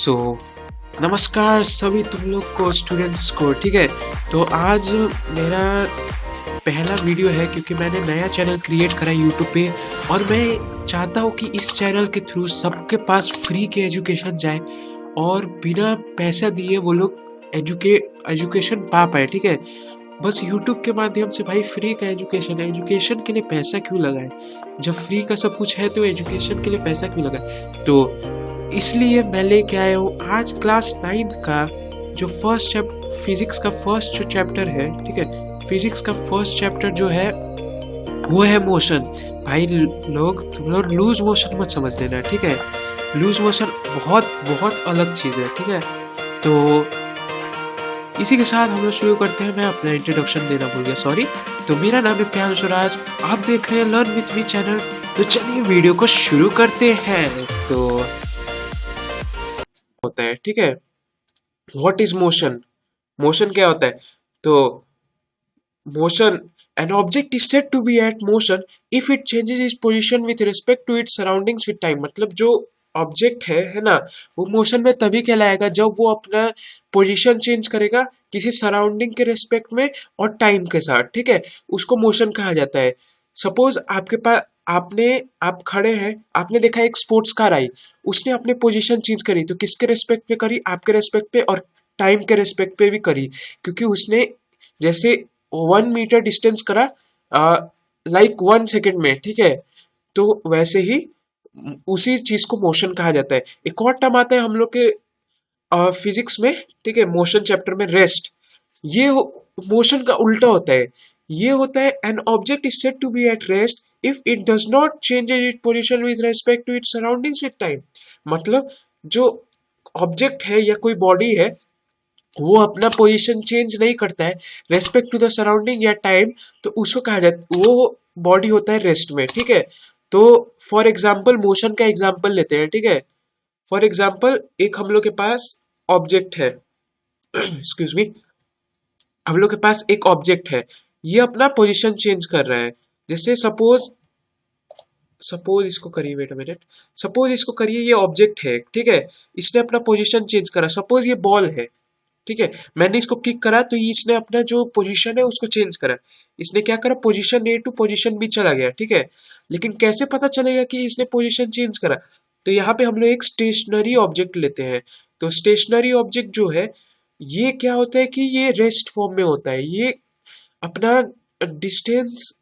सो नमस्कार सभी तुम लोग को, स्टूडेंट्स को। ठीक है, तो आज मेरा पहला वीडियो है क्योंकि मैंने नया चैनल क्रिएट करा यूट्यूब पे और मैं चाहता हूँ कि इस चैनल के थ्रू सबके पास फ्री के एजुकेशन जाए और बिना पैसा दिए वो लोग एजुकेशन पा पाए। ठीक है, बस यूट्यूब के माध्यम से भाई फ्री का एजुकेशन के लिए पैसा क्यों लगाए? जब फ्री का सब कुछ है तो एजुकेशन के लिए पैसा क्यों लगाए? तो इसलिए मैं लेके आया हूँ आज क्लास 9 का जो फिजिक्स का फर्स्ट जो चैप्टर है। ठीक है, फिजिक्स का फर्स्ट चैप्टर जो है वो है मोशन। भाई तुम लोग लूज मोशन मत समझ लेना। ठीक है, लूज मोशन बहुत बहुत अलग चीज़ है। ठीक है, तो इसी के साथ हम लोग शुरू करते हैं। मैं अपना इंट्रोडक्शन देना भूल गया, सॉरी। तो मेरा नाम है प्रियांशु राज, आप देख रहे हैं लर्न विथ मी चैनल। तो चलिए वीडियो को शुरू करते हैं। तो होता है, ठीक है, व्हाट इज मोशन? मोशन क्या होता है? तो motion, an object is said to be at motion if it changes its position with respect to its surroundings with time। मतलब जो ऑब्जेक्ट है ना, वो मोशन में तभी कहलाएगा जब वो अपना पोजीशन चेंज करेगा किसी सराउंडिंग के रेस्पेक्ट में और टाइम के साथ। ठीक है, उसको मोशन कहा जाता है। सपोज आपके पास आप खड़े हैं, आपने देखा एक स्पोर्ट्स कार आई, उसने अपने पोजीशन चेंज करी, तो किसके रेस्पेक्ट पे करी? आपके रेस्पेक्ट पे और टाइम के रेस्पेक्ट पे भी करी, क्योंकि उसने जैसे 1 मीटर डिस्टेंस करा लाइक 1 सेकेंड में। ठीक है, तो वैसे ही उसी चीज को मोशन कहा जाता है। एक और टर्म आता है हम लोग के फिजिक्स में, ठीक है, मोशन चैप्टर में, रेस्ट। ये मोशन का उल्टा होता है। ये होता है an object is said to be at rest if it does not change it position with respect to it surroundings with time. मतलब जो ऑब्जेक्ट है या कोई बॉडी है वो अपना पोजीशन चेंज नहीं करता है रेस्पेक्ट टू द सराउंडिंग या टाइम, तो उसको कहा जाता है, वो बॉडी होता है रेस्ट में। ठीक है, तो फॉर एग्जाम्पल मोशन का एग्जाम्पल लेते हैं। ठीक है, फॉर एग्जाम्पल एक हम लोग के पास ऑब्जेक्ट है एक्सक्यूज मी, हम लोग के पास एक ऑब्जेक्ट है, ये अपना पोजीशन चेंज कर रहा है। जैसे सपोज इसको करिए, वेट अ मिनट, सपोज इसको करिए, ये ऑब्जेक्ट है, ठीक है, इसने अपना पोजीशन चेंज करा। सपोज ये बॉल है, ठीक है, मैंने इसको किक करा तो इसने अपना जो पोजीशन है उसको चेंज करा। इसने क्या करा? Position A to position B चला गया। ठीक है, लेकिन कैसे पता चलेगा कि इसने पोजीशन चेंज करा? तो यहाँ पे हम लोग एक स्टेशनरी ऑब्जेक्ट लेते हैं। तो स्टेशनरी ऑब्जेक्ट जो है ये क्या होता है कि ये रेस्ट फॉर्म में होता है, ये अपना डिस्टेंस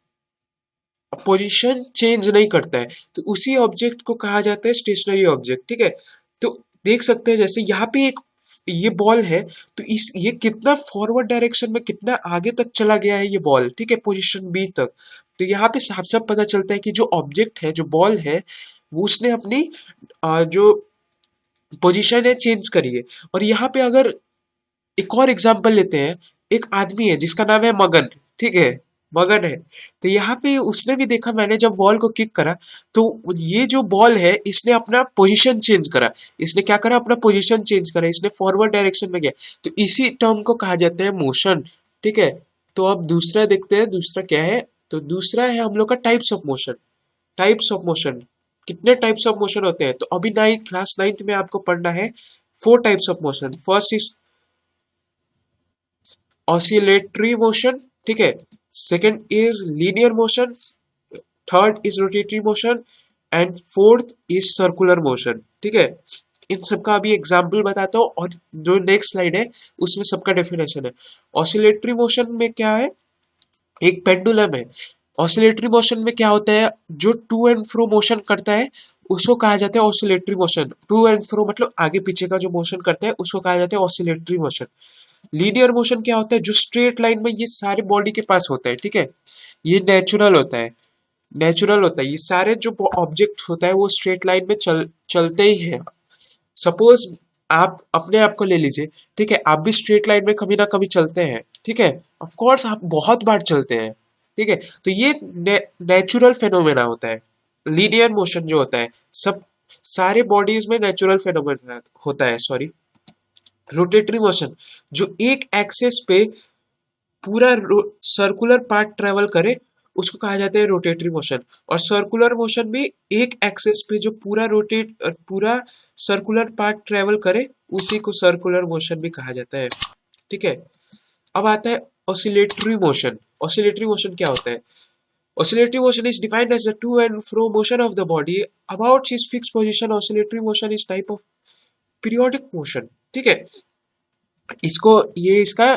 पोजीशन चेंज नहीं करता है, तो उसी ऑब्जेक्ट को कहा जाता है स्टेशनरी ऑब्जेक्ट। ठीक है, तो देख सकते हैं जैसे यहाँ पे एक ये बॉल है, तो ये कितना फॉरवर्ड डायरेक्शन में कितना आगे तक चला गया है ये बॉल, ठीक है, पोजीशन बी तक। तो यहाँ पे साफ साफ पता चलता है कि जो ऑब्जेक्ट है, जो बॉल है, वो उसने अपनी जो पोजीशन है चेंज करी है। और यहाँ पे अगर एक और एग्जांपल लेते हैं, एक आदमी है जिसका नाम है मगन, ठीक है, मगन है। तो यहाँ पे उसने भी देखा, मैंने जब बॉल को किक करा तो ये जो बॉल है इसने अपना पोजीशन चेंज करा। इसने क्या करा? अपना पोजीशन चेंज करा, इसने फॉरवर्ड डायरेक्शन में गया। तो इसी टर्म को कहा जाता है मोशन। ठीक है, तो अब दूसरा देखते हैं, दूसरा क्या है? तो दूसरा है हम लोग का types of motion. Types of motion, कितने टाइप्स ऑफ मोशन होते हैं? तो अभी क्लास 9th में आपको पढ़ना है 4 types of motion. First is oscillatory motion, ठीक है, second is linear motion, third is rotatory motion and fourth is circular motion. ठीक है, इन सबका अभी एग्जाम्पल बताता हूँ और जो नेक्स्ट स्लाइड है उसमें सबका डेफिनेशन है। ऑसिलेटरी मोशन में क्या है? एक पेंडुलम है। ऑसिलेटरी मोशन में क्या होता है? जो टू एंड फ्रो मोशन करता है उसको कहा जाता है oscillatory motion. To and fro मतलब आगे पीछे का जो मोशन करता है उसको कहा जाता है ऑसिलेटरी मोशन। लीनियर मोशन क्या होता है? जो स्ट्रेट लाइन में ये सारे बॉडी के पास होता है। ठीक है, ये नेचुरल होता है, नेचुरल होता है। ये सारे जो ऑब्जेक्ट होता है वो स्ट्रेट लाइन में चलते ही है। सपोज आप अपने आप को ले लीजिए, ठीक है, आप भी स्ट्रेट लाइन में कभी ना कभी चलते हैं। ठीक है, ऑफ कोर्स आप बहुत बार चलते हैं। ठीक है, तो ये नेचुरल फेनोमेना होता है। लीनियर मोशन जो होता है सब सारे बॉडीज में नेचुरल फेनोमेना होता है, सॉरी। रोटेटरी मोशन जो एक एक्सिस पे पूरा सर्कुलर पार्ट ट्रेवल करे उसको कहा जाता है रोटेटरी मोशन। और सर्कुलर मोशन भी एक एक्सिस पे जो पूरा सर्कुलर पार्ट ट्रेवल करे उसी को सर्कुलर मोशन भी कहा जाता है। ठीक है, अब आता है ऑसिलेटरी मोशन। ऑसिलेटरी मोशन क्या होता है? Oscillatory motion is defined as the to and fro motion of the body about its fixed position. Oscillatory motion is type of periodic motion. ठीक है, इसका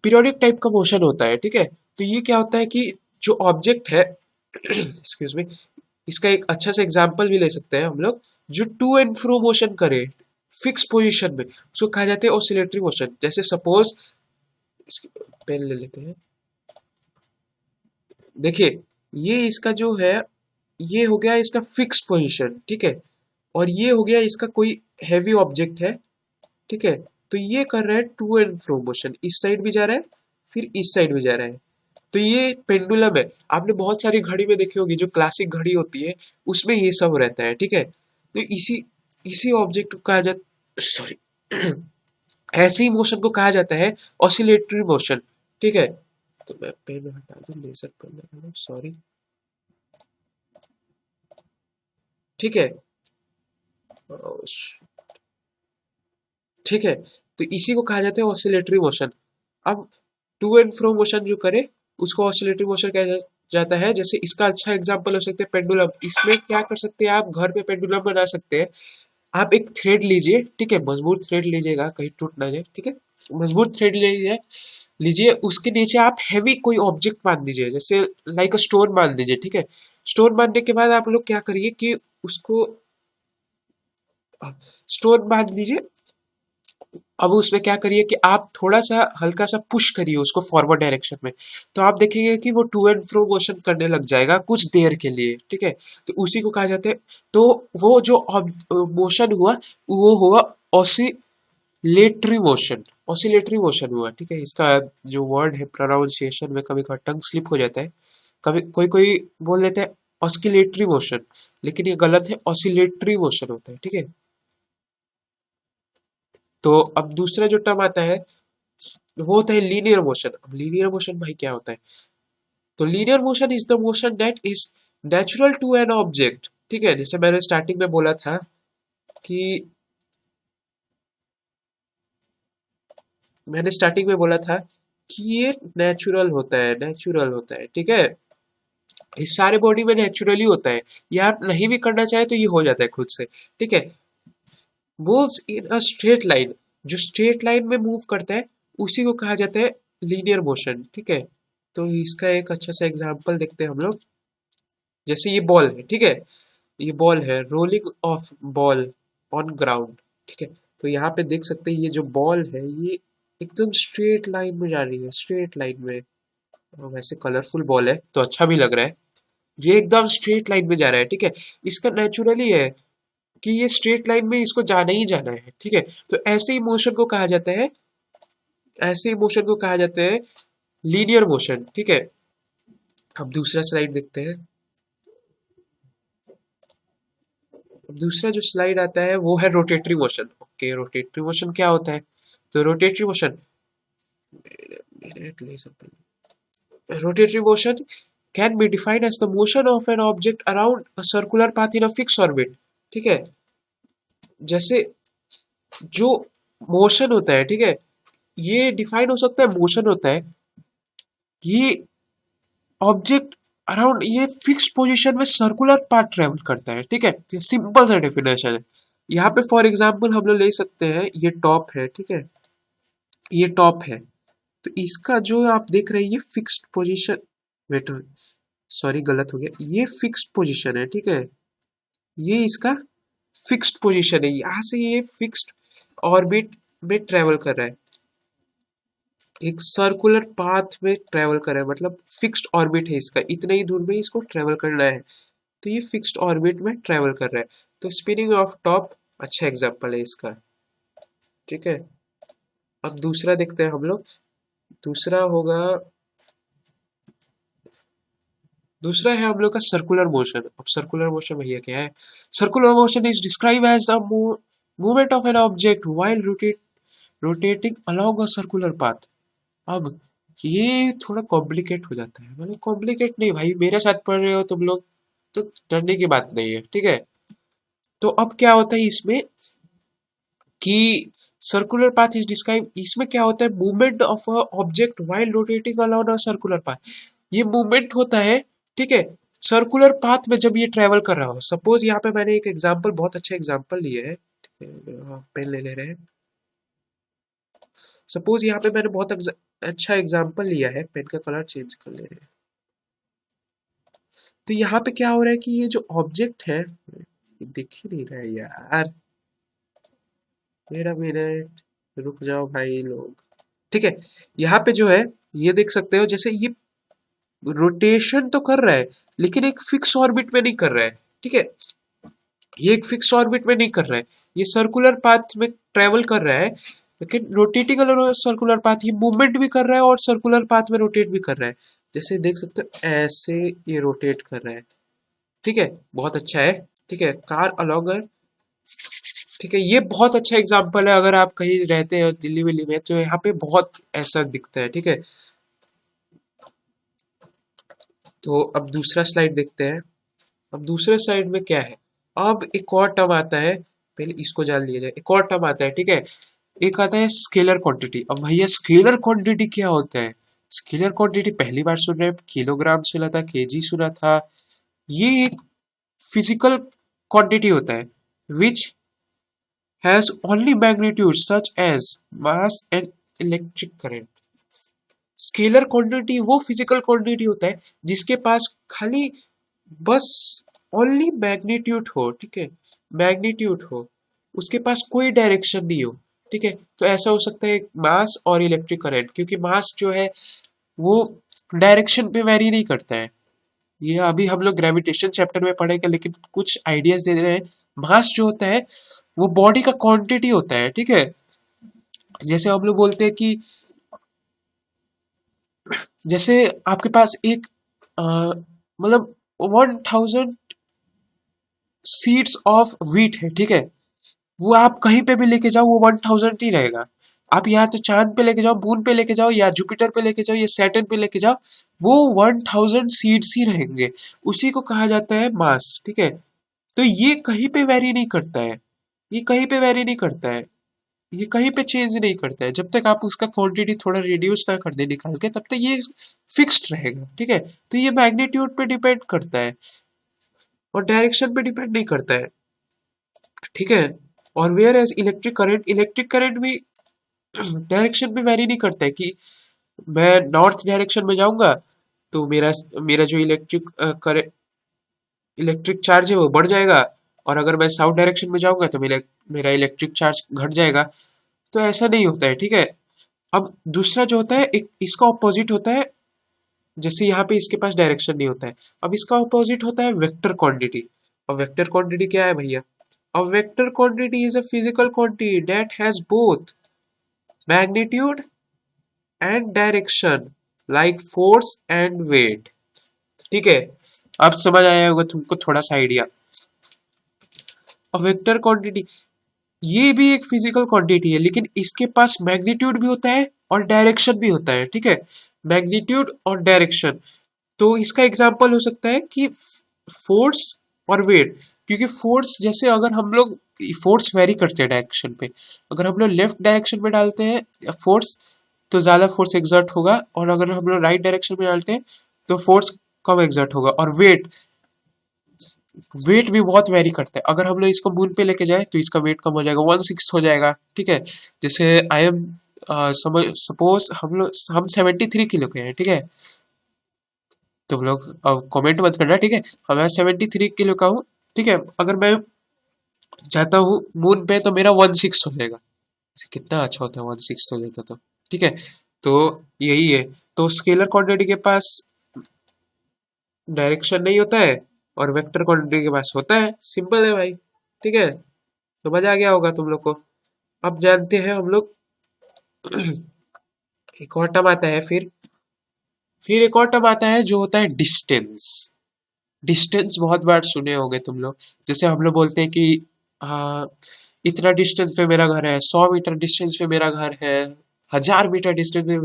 पीरियोडिक टाइप का मोशन होता है। ठीक है, तो ये क्या होता है कि जो ऑब्जेक्ट है एक्सक्यूज मी, इसका एक अच्छा सा एग्जांपल भी ले सकते हैं हम लोग। जो टू एंड फ्रो मोशन करे फिक्स पोजीशन में उसको कहा जाता है ऑसिलेटरी मोशन। जैसे सपोज पेन ले लेते हैं, देखिए ये इसका जो है ये हो गया इसका फिक्स पोजीशन। ठीक है, और ये हो गया इसका कोई हैवी ऑब्जेक्ट है। ठीक है, तो ये कर रहा है टू एंड फ्रो मोशन, इस साइड भी जा रहा है फिर इस साइड भी जा रहा है। तो ये पेंडुलम है, आपने बहुत सारी घड़ी में देखी होगी, जो क्लासिक घड़ी होती है उसमें ये सब रहता है। ठीक है, तो इसी इसी ऑब्जेक्ट को कहा जाता, सॉरी ऐसे ही मोशन को कहा जाता है ऑसिलेटरी मोशन। ठीक है, तो मैं पेन हटा दूं, लेजर पेन लगा लूं, सॉरी। ठीक है, ठीक है, तो इसी को कहा जाता है ऑसिलेटरी मोशन। अब टू एंड फ्रो मोशन जो करे उसको ऑसिलेटरी मोशन कहा जाता है। जैसे इसका अच्छा एग्जांपल हो सकता है पेंडुलम। इसमें क्या कर सकते हैं, आप घर पे पेंडुलम बना सकते हैं। आप एक थ्रेड लीजिए, ठीक है, मजबूत थ्रेड लीजिएगा कहीं टूट ना जाए। ठीक है, मजबूत थ्रेड लीजिए, उसके नीचे आप हैवी कोई ऑब्जेक्ट बांध दीजिए, जैसे लाइक अ स्टोन बांध दीजिए। ठीक है, स्टोन बांधने के बाद आप लोग क्या करिए कि उसको स्टोन बांध लीजिए। अब उसमें क्या करिए कि आप थोड़ा सा हल्का सा पुश करिए उसको फॉरवर्ड डायरेक्शन में, तो आप देखेंगे कि वो टू एंड फ्रो मोशन करने लग जाएगा कुछ देर के लिए। ठीक है, तो उसी को कहा जाता है। तो वो जो मोशन हुआ वो हुआ ऑसिलेटरी मोशन। ऑसिलेटरी मोशन हुआ। ठीक है, इसका जो वर्ड है प्रोनाउंसिएशन में कभी कभी टंग स्लिप हो जाता है, कभी कोई कोई बोल देता है ऑस्किलेटरी मोशन, लेकिन ये गलत है, ऑसिलेटरी मोशन होता है। ठीक है, तो अब दूसरा जो टर्म आता है वो होता है लीनियर मोशन। अब लीनियर मोशन भाई क्या होता है? तो linear motion is the motion that is natural to an object. ठीक है, जैसे मैंने स्टार्टिंग में बोला था कि ये नेचुरल होता है, नेचुरल होता है। ठीक है, इस सारे बॉडी में नेचुरली होता है, ये आप नहीं भी करना चाहे तो ये हो जाता है खुद से। ठीक है, moves in a straight line, जो स्ट्रेट लाइन में मूव करता है उसी को कहा जाता है लीनियर मोशन। ठीक है, तो इसका एक अच्छा सा एग्जांपल देखते हैं हम लोग। जैसे ये बॉल है, ठीक है, ये बॉल है, rolling of ball on ground. ठीक है, तो यहाँ पे देख सकते हैं ये जो बॉल है ये एकदम स्ट्रेट लाइन में जा रही है, स्ट्रेट लाइन में। वैसे कलरफुल बॉल है तो अच्छा भी लग रहा है, ये एकदम स्ट्रेट लाइन में जा रहा है। ठीक है, इसका नेचुरली है कि ये स्ट्रेट लाइन में इसको जाना ही जाना है। ठीक है, तो ऐसे ही मोशन को कहा जाता है, ऐसे ही मोशन को कहा जाता है लीनियर मोशन। ठीक है, अब दूसरा स्लाइड देखते हैं। अब दूसरा जो स्लाइड आता है वो है rotatory motion. Okay, rotatory motion क्या होता है? तो rotatory motion, rotatory motion can be defined as the motion of an object around a circular path in a fixed orbit। ठीक है, जैसे जो मोशन होता है, ठीक है, ये डिफाइन हो सकता है, मोशन होता है ये ऑब्जेक्ट अराउंड ये फिक्स पोजीशन में सर्कुलर पाथ ट्रेवल करता है। ठीक है, तो सिंपल सा डेफिनेशन है। यहाँ पे फॉर एग्जांपल हम लोग ले सकते हैं, ये टॉप है। ठीक है, ये टॉप है, तो इसका जो आप देख रहे हैं ये फिक्स्ड पोजीशन, वेट सॉरी गलत हो गया, ये फिक्स्ड पोजीशन है। ठीक है, ये इसका फिक्स्ड पोजीशन है, यहाँ से ये फिक्स्ड ऑर्बिट में ट्रेवल कर रहा है, एक सर्कुलर पाथ में ट्रेवल कर रहा है, मतलब फिक्स्ड ऑर्बिट है इसका, इतने ही दूर में इसको ट्रेवल करना है, तो ये फिक्स्ड ऑर्बिट में ट्रेवल कर रहा है। तो स्पिनिंग ऑफ टॉप अच्छा एग्जांपल है इसका। ठीक है, अब दूसरा देखते हैं हम लोग। दूसरा होगा, दूसरा है हम लोग का सर्कुलर मोशन। अब सर्कुलर मोशन भैया क्या है? Circular motion is describe as a movement of an object while rotating along a circular path. अब ये थोड़ा कॉम्प्लिकेट हो जाता है, मतलब कॉम्प्लिकेट नहीं भाई, मेरे साथ पढ़ रहे हो तुम लोग तो डरने की बात नहीं है, ठीक है। तो अब क्या होता है इसमें कि सर्कुलर पाथ इज डिस्क्राइब, इसमें क्या होता है, movement of a object while rotating along a circular path. ये मूवमेंट होता है, ठीक है, सर्कुलर पाथ में जब ये ट्रेवल कर रहा हो। सपोज यहाँ पे मैंने एक एग्जांपल, बहुत अच्छा एग्जांपल लिया है, पेन ले ले रहे हैं। सपोज यहाँ पे मैंने बहुत अच्छा एग्जांपल लिया है, पेन का कलर चेंज कर ले रहे हैं। तो यहाँ पे क्या हो रहा है कि ये जो ऑब्जेक्ट है, ये दिख ही नहीं रहा है यार, मेरा मिनट, रुक जाओ भाई लोग, ठीक है। यहाँ पे जो है, ये देख सकते हो, जैसे ये रोटेशन तो कर रहा है लेकिन एक फिक्स ऑर्बिट में नहीं कर रहा है, ठीक है। ये एक फिक्स ऑर्बिट में नहीं कर रहा है, ये सर्कुलर पाथ में ट्रेवल कर रहा है, लेकिन रोटेटिंग सर्कुलर पाथ, ये मूवमेंट भी कर रहा है और सर्कुलर पाथ में रोटेट भी कर रहा है। जैसे देख सकते हो ऐसे ये रोटेट कर रहा है, ठीक है, बहुत अच्छा है, ठीक है। कार अलोंग, ठीक है, ये बहुत अच्छा एग्जाम्पल है, अगर आप कहीं रहते हो दिल्ली विल्ली में तो यहाँ पे बहुत ऐसा दिखता है, ठीक है। तो अब दूसरा स्लाइड देखते हैं। अब दूसरे स्लाइड में क्या है, अब एक और टर्म आता है, पहले इसको जान लिया जाए। एक और टर्म आता है, ठीक है, एक आता है स्केलर क्वांटिटी। अब भैया स्केलर क्वांटिटी क्या होता है? स्केलर क्वांटिटी पहली बार सुन रहे हैं, किलोग्राम सुना था, केजी सुना था। ये एक फिजिकल क्वांटिटी होता है which has only magnitude such as mass and electric current. Scalar quantity वो फिजिकल क्वांटिटी होता है जिसके पास खाली बस ओनली मैग्नीट्यूड हो, ठीक है, मैग्नीट्यूड हो, उसके पास कोई डायरेक्शन नहीं हो, ठीक है। तो ऐसा हो सकता है मास और इलेक्ट्रिक करंट, क्योंकि मास जो है वो डायरेक्शन पे वेरी नहीं करता है। ये अभी हम लोग ग्रेविटेशन चैप्टर में पढ़ेंगे, लेकिन कुछ आइडियाज दे रहे हैं। मास जो होता है वो बॉडी का क्वांटिटी होता है, ठीक है। जैसे हम लोग बोलते हैं कि जैसे आपके पास एक मतलब 1000 सीड्स ऑफ व्हीट है, ठीक है, वो आप कहीं पे भी लेके जाओ वो 1000 ही रहेगा। आप या तो चांद पे लेके जाओ, मून पे लेके जाओ, या जुपिटर पे लेके जाओ, या सैटर्न पे लेके जाओ, वो 1000 सीड्स ही रहेंगे। उसी को कहा जाता है मास, ठीक है। तो ये कहीं पे वेरी नहीं करता है, ये कहीं पे वेरी नहीं करता है, ये कहीं पे चेंज नहीं करता है। जब तक आप उसका क्वांटिटी थोड़ा रिड्यूस ना कर दे निकाल के, तब तक ये फिक्स्ड रहेगा, ठीक है। तो ये मैग्नीट्यूड पे डिपेंड करता है और डायरेक्शन पे डिपेंड नहीं करता है, ठीक है। और वेयर एज इलेक्ट्रिक करंट भी डायरेक्शन पे वेरी नहीं करता है कि मैं नॉर्थ डायरेक्शन में जाऊंगा तो मेरा मेरा जो इलेक्ट्रिक चार्ज है वो बढ़ जाएगा, और अगर मैं साउथ डायरेक्शन में जाऊंगा तो मेरा मेरा इलेक्ट्रिक चार्ज घट जाएगा। तो ऐसा नहीं होता है, ठीक है। अब दूसरा जो होता है, एक इसका ऑपोजिट होता है, जैसे यहाँ पे इसके पास डायरेक्शन नहीं होता है। अब इसका ऑपोजिट होता है वेक्टर क्वांटिटी। अब वेक्टर क्वांटिटी क्या है भैया? A vector quantity is a physical quantity that has both magnitude and direction, like force and weight, ठीक है। अब समझ आया होगा तुमको थोड़ा सा आइडिया। वेक्टर क्वांटिटी ये भी एक फिजिकल क्वांटिटी है, लेकिन इसके पास मैग्नीट्यूड भी होता है और डायरेक्शन भी होता है, ठीक है, मैग्नीट्यूड और डायरेक्शन। तो इसका एग्जांपल हो सकता है कि फोर्स और वेट, क्योंकि फोर्स जैसे अगर हम लोग फोर्स वेरी करते हैं डायरेक्शन पे, अगर हम लोग लेफ्ट डायरेक्शन में डालते हैं फोर्स तो ज़्यादा फोर्स एग्जर्ट होगा, और अगर हम लोग राइट डायरेक्शन में डालते हैं तो फोर्स कम एग्जर्ट होगा। और वेट वेट भी बहुत वेरी करता है। अगर हम लोग इसको मून पे लेके जाए तो इसका वेट कम हो जाएगा, 1/6 हो जाएगा, ठीक है। जैसे आई एम समझ सपोज हम 73 किलो के हैं, ठीक है। तुम लोग अब कमेंट मत करना, ठीक है। मैं 73 किलो का हूँ, ठीक है। अगर मैं जाता हूँ मून पे तो मेरा 1/6 हो जाएगा। कितना अच्छा होता है 1/6 हो जाता तो, ठीक है। तो यही है। तो स्केलर क्वांटिटी के पास डायरेक्शन नहीं होता है और वेक्टर क्वांटिटी के पास होता है। सिंपल है भाई, ठीक है। तो मजा आ गया होगा तुम लोग को। अब जानते हैं हम लोग एक और टर्म आता है, फिर एक और टर्म आता है जो होता है डिस्टेंस। डिस्टेंस बहुत बार सुने होंगे तुम लोग। जैसे हम लोग बोलते हैं कि इतना डिस्टेंस पे मेरा घर है, 100 मीटर डिस्टेंस पे मेरा घर है, 1000 मीटर डिस्टेंस पे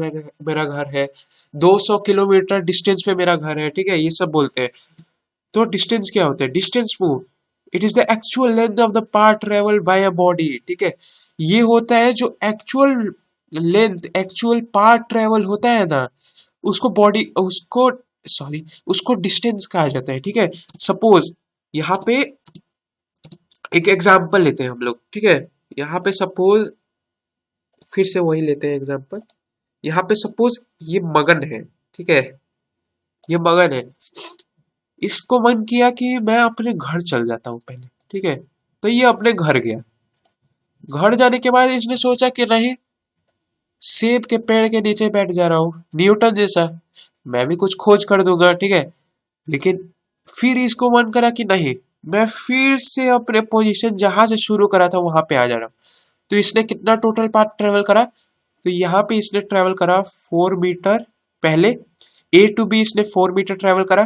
मेरा घर है, 200 किलोमीटर डिस्टेंस पे मेरा घर है, ठीक है, ये सब बोलते हैं। तो डिस्टेंस क्या होता है? Distance move it is the actual length of the part travel by a body, ठीक है। ये होता है जो actual length, actual part travel होता है ना, उसको बॉडी, उसको सॉरी, उसको डिस्टेंस कहा जाता है, ठीक है। सपोज यहाँ पे एक एग्जांपल लेते हैं हम लोग, ठीक है। यहाँ पे सपोज, फिर से वही लेते हैं एग्जांपल। यहाँ पे सपोज ये मगन है, ठीक है, ये मगन है। इसको मन किया कि मैं अपने घर चल जाता हूँ पहले, ठीक है। तो ये अपने घर गया। घर जाने के बाद इसने सोचा कि नहीं, सेब के पेड़ के नीचे बैठ जा रहा हूँ न्यूटन जैसा, मैं भी कुछ खोज कर दूंगा, ठीक है। लेकिन फिर इसको मन करा कि नहीं, मैं फिर से अपने पोजीशन जहां से शुरू करा था वहां पे आ जा रहा हूँ। तो इसने कितना टोटल पाथ ट्रेवल करा? तो यहाँ पे इसने ट्रेवल करा 4 मीटर। पहले ए टू बी इसने 4 मीटर ट्रेवल करा,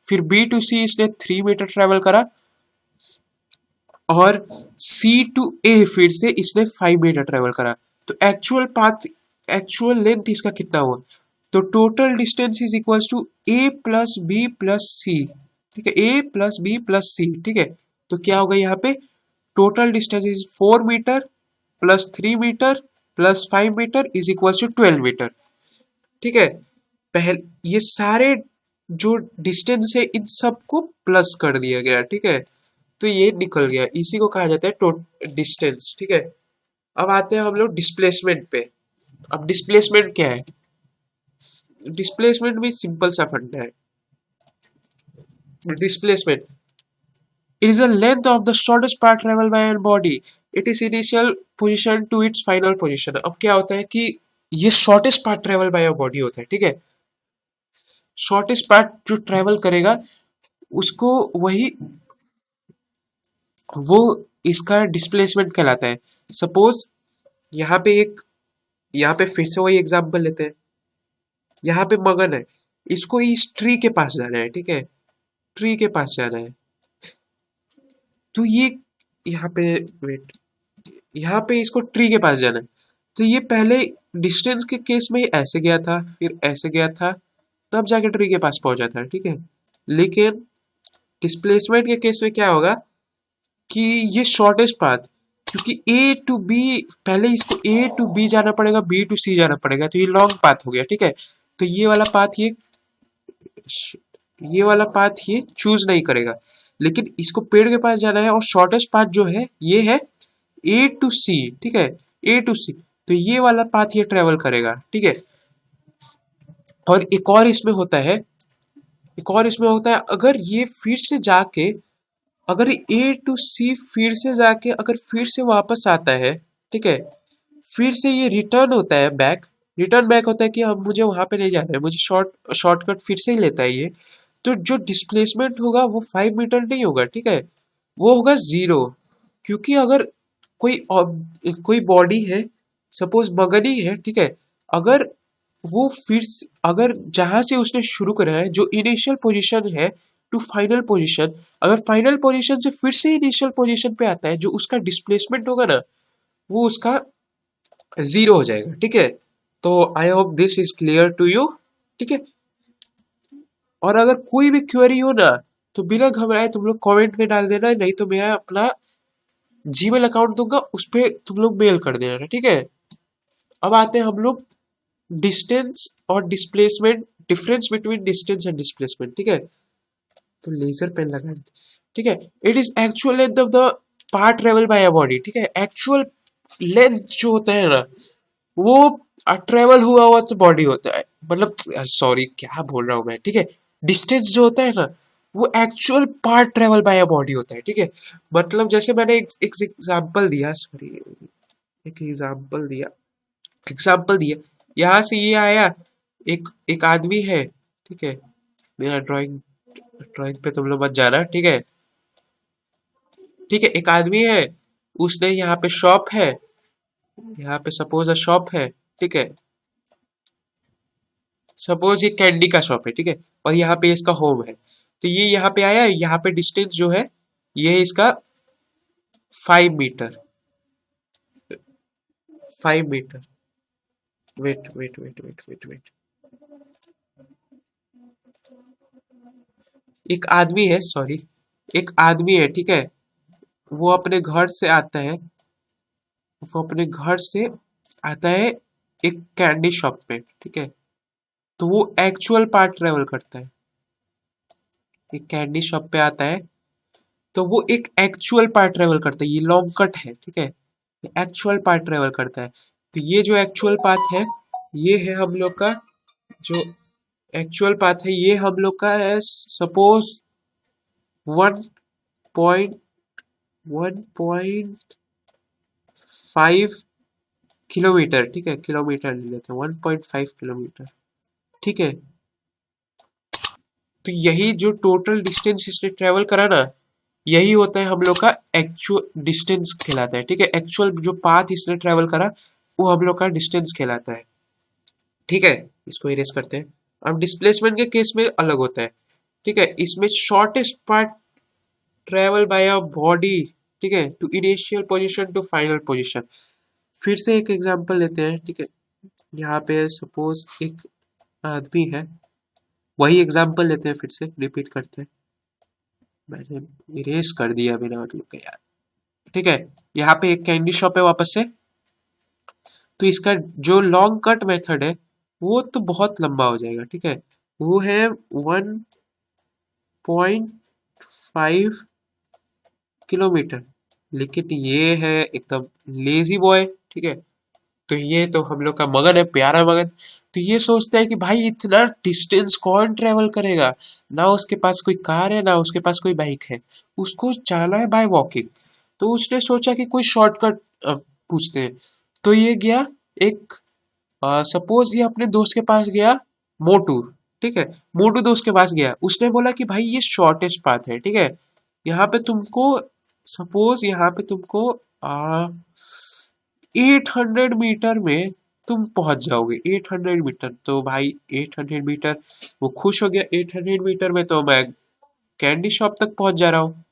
फिर बी टू सी इसने 3 मीटर ट्रेवल करा, और सी टू ए फिर से इसने 5 मीटर ट्रेवल करा। तो एक्चुअल पाथ, एक्चुअल लेंथ इसका कितना हुआ? तो total distance is equals to A plus B plus C, ठीक है, A plus B plus C, ठीक है। तो क्या होगा यहाँ पे? Total distance is 4 metre plus 3 metre plus 5 metre is equals to 12 metre, ठीक है। पहले ये सारे जो डिस्टेंस है इन सबको प्लस कर दिया गया, ठीक है। तो ये निकल गया, इसी को कहा जाता है डिस्टेंस, ठीक है। अब आते हैं हम लोग डिस्प्लेसमेंट पे। अब डिस्प्लेसमेंट क्या है? डिस्प्लेसमेंट भी सिंपल सा फंडा है। Displacement it is the length of the shortest path travel by an body it is initial position to its final position. अब क्या होता है कि ये shortest path travel by a body होता है, ठीक है। शॉर्टेस्ट पाथ जो ट्रेवल करेगा उसको वही, वो इसका डिस्प्लेसमेंट कहलाता है। सपोज यहाँ पे एक, यहाँ पे फिर से वही एग्जांपल लेते हैं। यहाँ पे मगन है, इसको इस ट्री के पास जाना है, ठीक है, ट्री के पास जाना है। तो ये यहाँ पे, वेट, यहाँ पे इसको ट्री के पास जाना है। तो ये पहले डिस्टेंस के केस में ऐसे गया था, फिर ऐसे गया था, तब जाके ट्री के पास पहुंचा था, ठीक है। लेकिन डिस्प्लेसमेंट के केस में क्या होगा कि ये शॉर्टेस्ट पाथ, क्योंकि ए टू बी, पहले इसको ए टू बी जाना पड़ेगा, बी टू सी जाना पड़ेगा, तो ये लॉन्ग पाथ हो गया, ठीक है। तो ये वाला पाथ ये वाला पाथ ये चूज नहीं करेगा, लेकिन इसको पेड़ के पास जाना है और शॉर्टेस्ट पाथ जो है ये है ए टू सी, ठीक है, ए टू सी। तो ये वाला पाथ ये ट्रेवल करेगा, ठीक है। और एक और इसमें होता है, एक और इसमें होता है, अगर ये फिर से जाके, अगर ए टू सी फिर से जाके अगर फिर से वापस आता है, ठीक है, फिर से ये रिटर्न होता है बैक, रिटर्न बैक होता है कि अब मुझे वहां पे नहीं जाना है, मुझे शॉर्टकट फिर से ही लेता है ये। तो जो डिस्प्लेसमेंट होगा वो 5 मीटर नहीं होगा, ठीक है, वो होगा 0। क्योंकि अगर कोई बॉडी है, सपोज मगन ही है, ठीक है, अगर वो फिर अगर जहां से उसने शुरू करा है, जो इनिशियल पोजीशन है टू फाइनल पोजीशन, अगर फाइनल पोजीशन से फिर से इनिशियल पोजीशन पे आता है, जो उसका डिस्प्लेसमेंट होगा ना, वो उसका 0 हो जाएगा, ठीक है। तो I hope this is clear to you, ठीक है। और अगर कोई भी क्वेरी हो ना, तो बिना घबराए तुम लोग कमेंट में डाल देना, नहीं तो मेरा अपना जीमेल अकाउंट दूंगा, उस पर तुम लोग मेल कर देना, ठीक है। अब आते हैं हम लोग डिस्टेंस और displacement, difference between distance and displacement, ठीक है। तो लेजर पेन लगा देते, ठीक है। It is actual length of the part travel by a body, ठीक है। एक्चुअल लेंथ जो होता है ना, वो ट्रेवल हुआ हुआ तो बॉडी होता है, मतलब सॉरी क्या बोल रहा हूँ मैं, ठीक है। डिस्टेंस जो होता है ना, वो actual part travel by a body होता है, ठीक है। मतलब जैसे मैंने एक एग्जांपल दिया, सॉरी, एक एग्जांपल दिया, यहाँ से ये आया, एक एक आदमी है, ठीक है। मेरा ड्राइंग ड्राइंग पे तुम लोग मत जाना, ठीक है, ठीक है। एक आदमी है, उसने यहाँ पे शॉप है, यहाँ पे सपोज अ शॉप है, ठीक है, सपोज ये कैंडी का शॉप है, ठीक है, और यहाँ पे इसका होम है। तो ये यहाँ पे आया, यहाँ पे डिस्टेंस जो है ये है इसका 5 meter, 5 meter, wait wait wait wait wait wait, एक आदमी है, सॉरी, एक आदमी है, ठीक है। वो अपने घर से आता है, वो अपने घर से आता है एक कैंडी शॉप पे, ठीक है। तो वो एक्चुअल पार्ट ट्रेवल करता है, एक कैंडी शॉप पे आता है, तो वो एक एक्चुअल पार्ट ट्रेवल करता है, ये लॉन्ग कट है, ठीक है। ये एक्चुअल पार्ट ट्रेवल करता है। तो ये जो एक्चुअल पाथ है, ये है हम लोग का, जो एक्चुअल पाथ है ये हम लोग का है, सपोज 1.5 किलोमीटर, ठीक है, किलोमीटर ले लेते हैं, 1.5 किलोमीटर, ठीक है। तो यही जो टोटल डिस्टेंस इसने ट्रेवल करा ना, यही होता है हम लोग का एक्चुअल डिस्टेंस कहलाता है, ठीक है। एक्चुअल जो पाथ इसने ट्रेवल करा वो हम लोग का डिस्टेंस कहलाता है, ठीक है। इसको इरेज करते हैं। अब डिस्प्लेसमेंट के केस में अलग होता है, ठीक है। इसमें shortest part travel by a body, ठीक है, to initial position to final position. फिर से एक एग्जांपल लेते हैं, ठीक है। यहाँ पे सपोज एक आदमी है, वही एग्जांपल लेते हैं, फिर से रिपीट करते हैं। मैंने इरेज कर दिया बिना मतलब के यार, ठीक है। यहाँ पे एक कैंडी शॉप है वापस से। तो इसका जो लॉन्ग कट मेथड है वो तो बहुत लंबा हो जाएगा, ठीक है। वो है 1.5 किलोमीटर, लेकिन ये है एकदम लेजी बॉय, ठीक है। तो ये तो हम लोग का मगन है, प्यारा मगन। तो ये सोचता है कि भाई इतना डिस्टेंस कौन ट्रेवल करेगा, ना उसके पास कोई कार है ना उसके पास कोई बाइक है, उसको जाना है बाय वॉकिंग। तो उसने सोचा कि कोई शॉर्टकट पूछते हैं। तो ये गया एक, सपोज ये अपने दोस्त के पास गया, मोटू, ठीक है। मोटू दोस्त के पास गया, उसने बोला कि भाई ये शॉर्टेस्ट पाथ है, ठीक है। यहाँ पे तुमको, सपोज यहाँ पे तुमको 800 मीटर में तुम पहुंच जाओगे, 800 मीटर। तो भाई 800 मीटर, वो खुश हो गया, 800 मीटर में तो मैं कैंडी शॉप तक पहुंच जा रहा हूँ।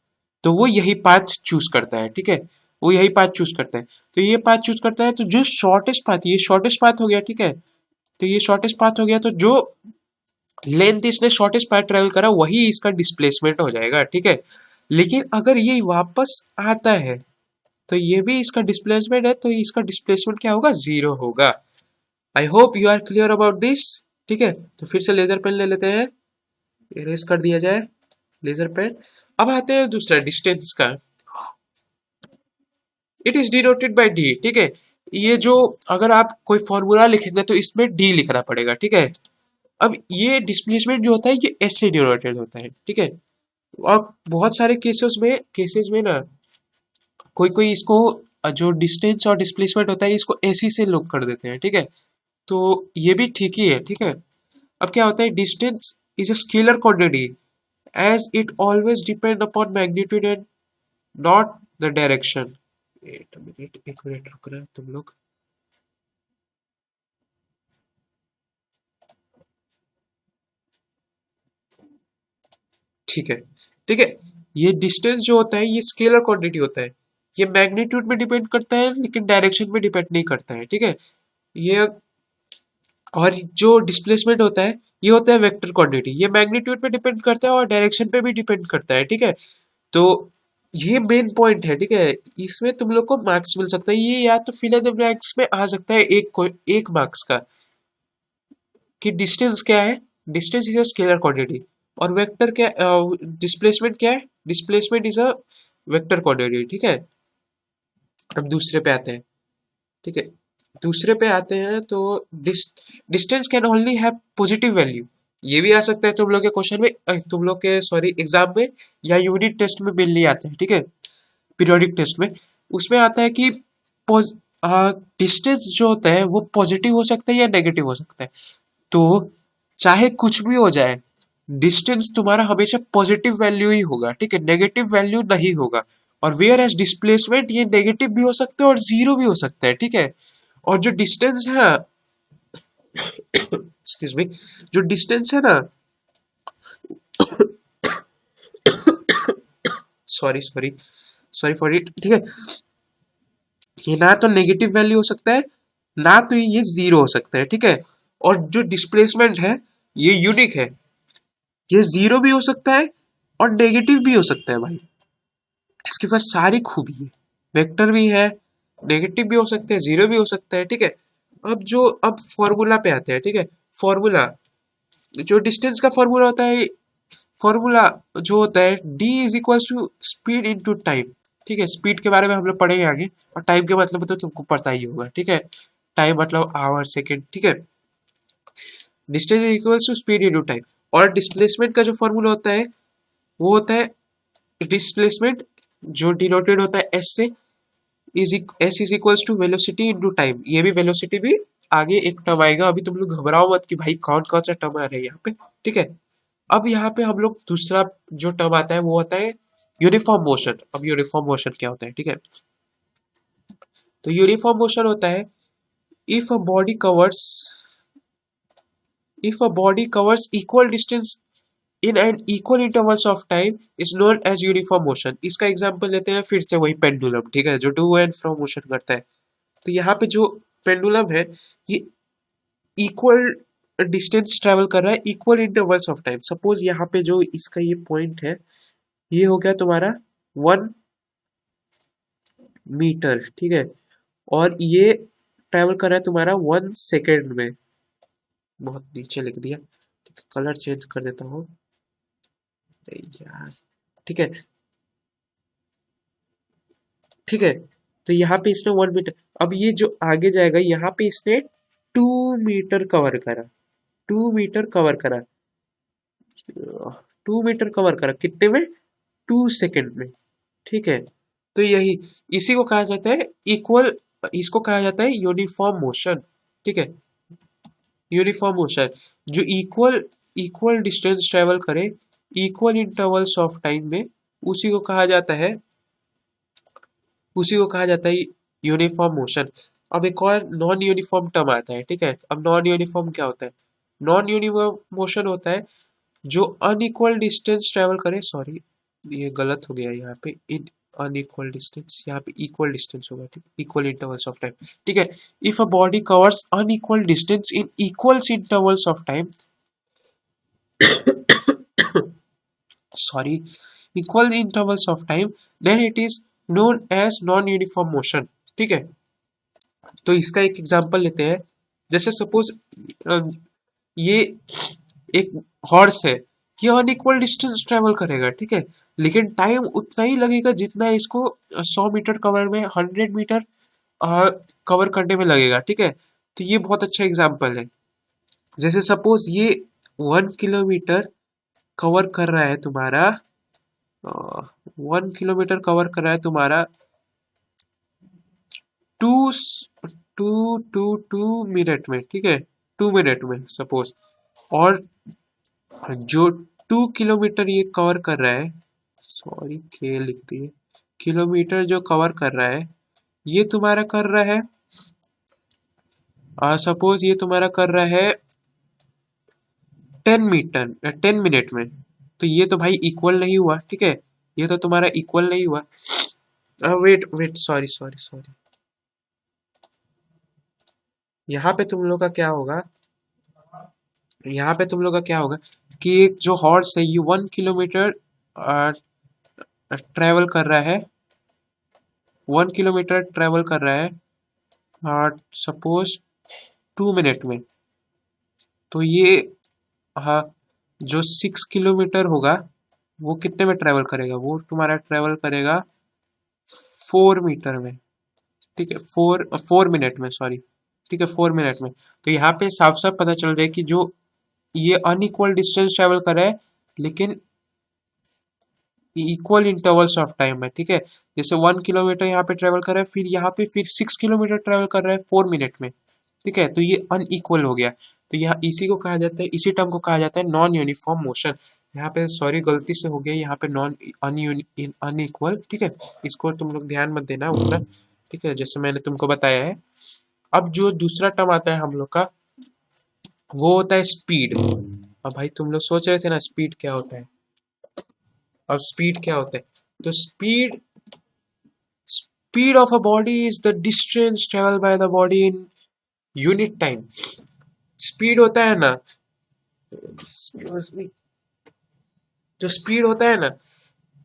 तो वो यही पाथ चूज करता है, ठीक है। वो यही पाथ चूज करता है। तो ये पाथ चूज करता है, तो जो शॉर्टेस्ट पाथ, ये शॉर्टेस्ट पाथ हो गया, ठीक है। तो ये शॉर्टेस्ट पाथ हो गया, तो जो लेंथ इसने शॉर्टेस्ट पाथ ट्रेवल करा वही इसका डिस्प्लेसमेंट हो जाएगा, ठीक है। लेकिन अगर ये वापस आता है तो ये भी इसका डिस्प्लेसमेंट है, तो इसका डिस्प्लेसमेंट क्या होगा, 0 होगा। I hope you are clear about this, ठीक है। तो फिर से लेजर पेन ले लेते हैं, इरेज कर दिया जाए लेजर पेन। अब आते हैं दूसरा डिस्टेंस का, it is denoted bye D, ठीक है। ये जो, अगर आप कोई फॉर्मूला लिखेंगे तो इसमें डी लिखना पड़ेगा, ठीक है। अब ये डिस्प्लेसमेंट जो होता है ये एस से डिनोटेड होता है, ठीक है। और बहुत सारे केसेस में ना, कोई कोई इसको जो डिस्टेंस और डिस्प्लेसमेंट होता है इसको एसी से लोग कर देते हैं, ठीक है। तो ये भी ठीक ही है, ठीक है। अब क्या होता है, distance is a scalar quantity as it always depend upon magnitude and not the direction. एक मिनट रुक रहा है तुम लोग, ठीक है, ठीक है। ये डिस्टेंस जो होता है ये स्केलर क्वांटिटी होता है, ये मैग्नीट्यूड में डिपेंड करता है लेकिन डायरेक्शन में डिपेंड नहीं करता है, ठीक है। ये, और जो डिस्प्लेसमेंट होता है ये होता है वेक्टर क्वांटिटी, ये मैग्नीट्यूड पे डिपेंड करता है और डायरेक्शन पे भी डिपेंड करता है, ठीक है। तो ये मेन पॉइंट है, ठीक है। इसमें तुम लोग को मार्क्स मिल सकता है, ये या तो फिल इन द ब्लैंक्स में आ सकता है, एक मार्क्स का, कि डिस्टेंस क्या है, distance is a scalar quantity, और वेक्टर क्या, डिस्प्लेसमेंट क्या है, displacement is a vector quantity, ठीक है। अब दूसरे पे आते हैं, ठीक है। दूसरे पे आते हैं तो distance can only have positive value. ये भी आ सकता है तुम लोग के क्वेश्चन में, तुम लोग के सॉरी एग्जाम में, या यूनिट टेस्ट में मिलने आते हैं, ठीक है। पीरियोडिक टेस्ट में उसमें आता है कि डिस्टेंस जो होता है वो पॉजिटिव हो सकता है या नेगेटिव हो सकता है। तो चाहे कुछ भी हो जाए, डिस्टेंस तुम्हारा हमेशा पॉजिटिव वैल्यू ही होगा, ठीक है, नेगेटिव वैल्यू नहीं होगा। और वेयर एज डिस्प्लेसमेंट ये नेगेटिव भी हो सकता है और जीरो भी हो सकता है, ठीक है। और जो डिस्टेंस है ना, एक्सक्यूज मी, जो डिस्टेंस है ना, सॉरी सॉरी फॉर इट, ठीक है, ये ना तो नेगेटिव वैल्यू हो सकता है ना तो ये जीरो हो सकता है, ठीक है। और जो डिस्प्लेसमेंट है ये यूनिक है, ये जीरो भी हो सकता है और नेगेटिव भी हो सकता है भाई। इसके पास सारी खूबी है, वेक्टर भी है, नेगेटिव भी हो सकते हैं, जीरो भी हो सकता है, ठीक है। अब फॉर्मूला पे आते हैं, ठीक है। फॉर्मूला, जो डिस्टेंस का फॉर्मूला होता है, फॉर्मूला जो होता है d is equal to speed into time, ठीक है। स्पीड के बारे में हम लोग पढ़ेंगे आगे, और टाइम के मतलब तो तुमको पता ही होगा, ठीक है। टाइम मतलब आवर सेकेंड, ठीक है। Distance is equal to speed into time. और डिस्प्लेसमेंट का जो फॉर्मूला होता है वो होता है डिस्प्लेसमेंट, जो डिनोटेड होता है एस से, S is equals to velocity into time. ये भी वेलोसिटी भी आगे एक टर्म आएगा, अभी तुम लोग घबराओ मत कि भाई कौन कौन सा टर्म आ रहा है यहाँ पे, ठीक है। अब यहाँ पे हम लोग दूसरा जो टर्म आता है वो होता है यूनिफॉर्म मोशन। अब यूनिफॉर्म मोशन क्या होता है, ठीक है। तो यूनिफॉर्म मोशन होता है if a body covers, if a body covers equal distance in an equal intervals of time is known as uniform motion. इसका एग्जांपल लेते हैं फिर से वही पेंडुलम, ठीक है, जो टू एंड फ्रो मोशन करता है। तो यहाँ पे जो पेंडुलम है ये इक्वल डिस्टेंस ट्रेवल कर रहा है equal intervals of time. Suppose यहाँ पे जो इसका ये पॉइंट है ये हो गया तुम्हारा 1 मीटर, ठीक है। और ये ट्रेवल कर रहा है तुम्हारा 1 सेकेंड में। बहुत नीचे लिख दिया, ठीक है, कलर चेंज कर देता हूँ। अरे यार, ठीक है, ठीक है। तो यहाँ पे इसने 1 मीटर, अब ये जो आगे जाएगा यहाँ पे इसने 2 मीटर कवर करा, 2 मीटर कवर करा, 2 मीटर कवर करा कितने में, 2 सेकेंड में, ठीक है। तो यही, इसी को कहा जाता है इक्वल, इसको कहा जाता है यूनिफॉर्म मोशन, ठीक है। यूनिफॉर्म मोशन जो इक्वल इक्वल डिस्टेंस ट्रेवल करे इक्वल इंटरवल्स ऑफ टाइम में, उसी को कहा जाता है, उसी को कहा जाता है यूनिफॉर्म मोशन। अब एक और नॉन यूनिफॉर्म टर्म आता है, ठीक है। अब नॉन यूनिफॉर्म क्या होता है, नॉन यूनिफॉर्म मोशन होता है जो अनइक्वल डिस्टेंस ट्रेवल करे, सॉरी ये गलत हो गया यहाँ पे, इन अनइक्वल डिस्टेंस, यहाँ पे इक्वल डिस्टेंस होगा, ठीक, इक्वल इंटरवल्स ऑफ टाइम, ठीक है। If a body covers unequal distance in equals intervals of time, sorry, equal intervals of time, then it is known as non uniform motion, ठीक है। तो इसका एक एग्जांपल लेते हैं, जैसे सपोज ये एक हॉर्स है, ये अनइक्वल डिस्टेंस ट्रेवल करेगा, ठीक है, लेकिन टाइम उतना ही लगेगा जितना इसको 100 मीटर कवर में, 100 मीटर कवर करने में लगेगा, ठीक है। तो ये बहुत अच्छा एग्जाम्पल है। जैसे सपोज ये 1 किलोमीटर कवर कर रहा है तुम्हारा, 1 किलोमीटर कवर कर रहा है तुम्हारा two two two two minute में, ठीक है, 2 मिनट में सपोज। और जो 2 किलोमीटर ये कवर कर रहा है, सॉरी के लिख दिए, किलोमीटर जो कवर कर रहा है ये तुम्हारा कर रहा है, सपोज ये तुम्हारा कर रहा है 10 मिनट में। तो ये तो भाई इक्वल नहीं हुआ, ठीक है, ये तो तुम्हारा इक्वल नहीं हुआ। Wait wait, sorry sorry sorry, यहाँ पे तुम लोग का क्या होगा, यहाँ पे तुम लोग का क्या होगा कि एक जो हॉर्स है ये 1 किलोमीटर ट्रेवल कर रहा है, 1 किलोमीटर ट्रेवल कर रहा है सपोज 2 मिनट में। तो ये, हाँ, जो 6 किलोमीटर होगा वो कितने में ट्रेवल करेगा, वो तुम्हारा ट्रेवल करेगा 4 मीटर में, ठीक है, 4 मिनट में, सॉरी, ठीक है, 4 मिनट में। तो यहाँ पे साफ साफ पता चल रहा है कि जो ये अनइक्वल डिस्टेंस ट्रेवल कर रहा है लेकिन इक्वल इंटरवल्स ऑफ टाइम है, ठीक है। जैसे 1 किलोमीटर यहाँ पे ट्रेवल कर रहा है, फिर यहाँ पे फिर 6 किलोमीटर ट्रेवल कर रहा है 4 मिनट में, ठीक है। तो ये अनइक्वल हो गया। तो यहाँ इसी को कहा जाता है, इसी टर्म को कहा जाता है नॉन यूनिफॉर्म मोशन। यहाँ पे सॉरी गलती से हो गया, यहाँ पे नॉन अनइक्वल, ठीक है। इसको तुम लोग ध्यान मत देना उतना, ठीक है, जैसे मैंने तुमको बताया है। अब जो दूसरा टर्म आता है हम लोग का वो होता है स्पीड। अब भाई तुम लोग सोच रहे थे ना स्पीड क्या होता है, अब स्पीड क्या होता है, तो speed of a body is the distance travel by the body in unit time. Speed होता है ना, जो स्पीड होता है ना,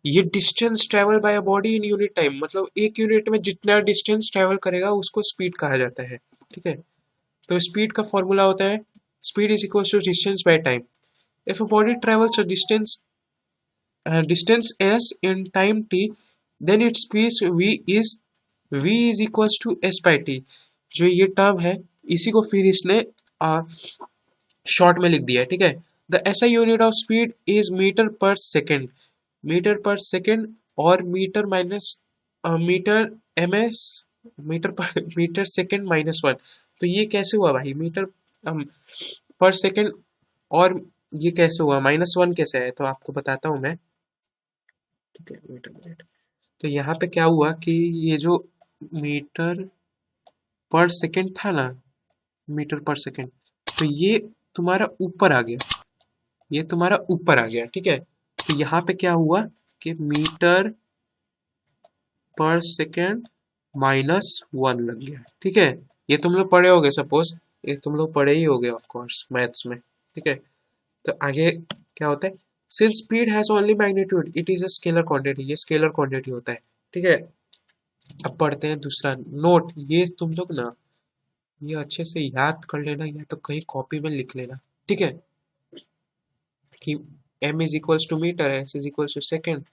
ये distance travel by a body in unit time, मतलब एक यूनिट में जितना डिस्टेंस ट्रेवल करेगा उसको स्पीड कहा जाता है। ठीक है, तो स्पीड का फॉर्मूला होता है speed is equal to distance by time. If a body travels a distance s in time t, then its speed v is equals to s by t। जो ये टर्म है इसी को फिर इसने शॉर्ट में लिख दिया है। ठीक है, the SI unit of speed is meter per second. Meter per second और meter minus meter M S, meter per meter second minus one. तो ये कैसे हुआ भाई, मीटर पर सेकेंड, और ये कैसे हुआ माइनस वन कैसे है, तो आपको बताता हूँ मैं। ठीक है, मीटर मिनट। तो यहाँ पे क्या हुआ कि ये जो मीटर पर सेकेंड था ना, मीटर पर सेकेंड, तो ये तुम्हारा ऊपर आ गया, ये तुम्हारा ऊपर आ गया। ठीक है, तो यहाँ पे क्या हुआ कि metre per second minus one लग गया। ठीक है, ये तुम लोग पढ़े होगे, सपोज ये तुम लोग पढ़े ही होगे ऑफ कोर्स मैथ्स में। ठीक है, तो आगे क्या होता है, since speed has only magnitude it is a scalar quantity, ये स्केलर क्वांटिटी होता है। ठीक है, अब पढ़ते हैं दूसरा नोट। ये तुम लोग ना ये अच्छे से याद कर लेना या तो कहीं कॉपी में लिख लेना। ठीक है, कि m is equals to meter, s is equals to second,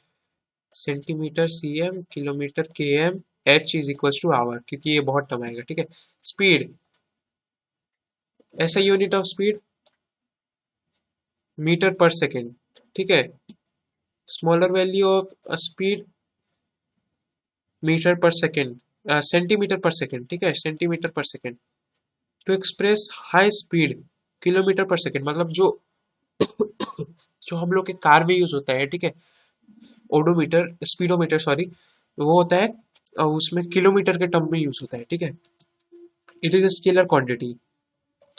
centimeter cm, kilometer km, h is equals to hour, क्योंकि ये बहुत टर्म आएगा। ठीक है, स्पीड, ऐसा unit of speed meter per second. ठीक है, smaller value of speed meter per second, centimeter per second. ठीक है, centimeter per second. To express high speed kilometer per second, मतलब जो जो हम लोग के कार में यूज होता है। ठीक है, ओडोमीटर, स्पीडोमीटर सॉरी, वो होता है उसमें किलोमीटर के टर्म में यूज होता है। ठीक है, it is a scalar quantity.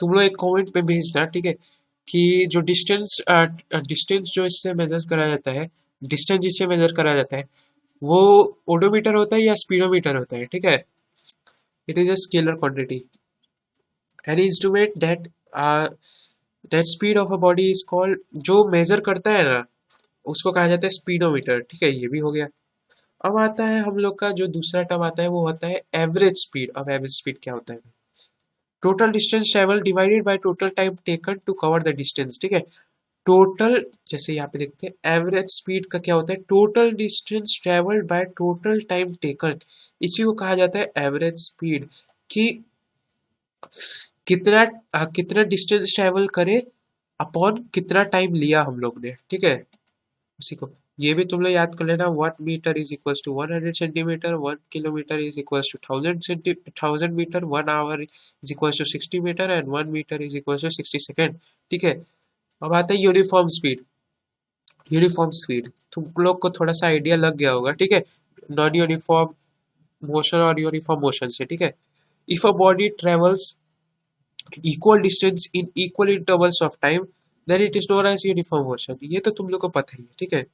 तुम लोग एक कमेंट पे भेजना। ठीक है, कि जो डिस्टेंस डिस्टेंस जो इससे मेजर करा जाता है, डिस्टेंस जिससे मेजर करा जाता है वो ओडोमीटर होता है या स्पीडोमीटर होता है। ठीक है, it is a scalar quantity. An instrument that speed of a body is called, जो मेजर करता है ना उसको कहा जाता है स्पीडोमीटर। ठीक है, ये भी हो गया। अब आता है हम लोग का जो दूसरा टर्म आता है वो होता है एवरेज स्पीड। अब एवरेज स्पीड क्या होता है, total distance travel divided by total time taken to cover the distance. ठीक है, टोटल, जैसे यहाँ पे देखते हैं एवरेज स्पीड का क्या होता है, total distance travelled by total time taken, इसी को कहा जाता है एवरेज स्पीड। कि कितना कितना डिस्टेंस ट्रेवल करे अपॉन कितना टाइम लिया हम लोग ने। ठीक है, उसी को ये भी तुम लोग याद कर लेना। 1 meter is equals to 100 centimeter, 1 kilometer is equals to 1000 meter, 1 hour is equals to 60 meter and 1 meter is equals to 60 second. ठीक है, अब आता है यूनिफॉर्म स्पीड। यूनिफॉर्म स्पीड तुम लोग को थोड़ा सा आइडिया लग गया होगा। ठीक है, नॉन यूनिफॉर्म मोशन और यूनिफॉर्म मोशन से। ठीक है, if a body travels equal distance in equal intervals of time then it is known as uniform motion, ये तो तुम लोग को पता ही है। ठीक है,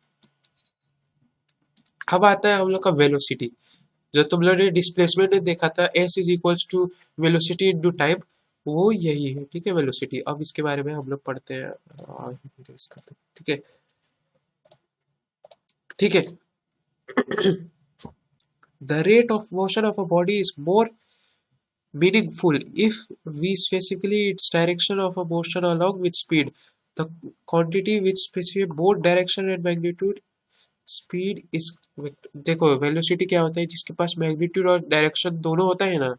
अब आता है हम लोग का वेलोसिटी। जो तुम लोग ने डिस्प्लेसमेंट में देखा था S is equals to velocity into time, वो यही है। ठीक है, वेलोसिटी। अब इसके बारे में हम लोग पढ़ते हैं। ठीक है, ठीक है, the rate of motion of a body is more meaningful if we specifically its direction of a motion along with speed, the quantity which specify both direction and magnitude speed is। देखो velocity क्या होता है, जिसके पास magnitude और direction दोनों होता है ना,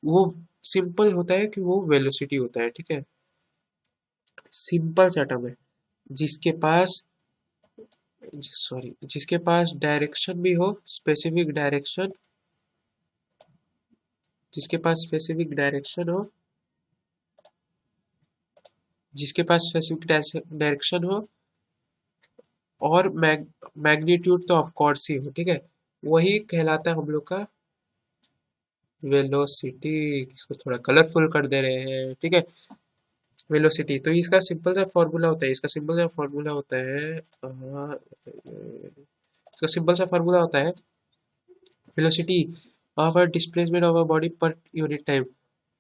वो सिंपल होता है कि वो वेलोसिटी होता है। ठीक है, सिंपल सा टर्म है। जिसके पास जिसके पास डायरेक्शन भी हो, स्पेसिफिक डायरेक्शन, जिसके पास स्पेसिफिक डायरेक्शन हो, जिसके पास स्पेसिफिक डायरेक्शन हो और मैग्नीट्यूड तो ऑफ कोर्स ही हो। ठीक है, वही कहलाता है हम लोग का वेलोसिटी। इसको थोड़ा कलरफुल कर दे रहे हैं। ठीक है, वेलोसिटी। तो इसका सिंपल सा फॉर्मूला होता है, इसका सिंपल सा फॉर्मूला होता है इसका सिंपल सा फॉर्मूला होता है velocity of a displacement of a body per unit time.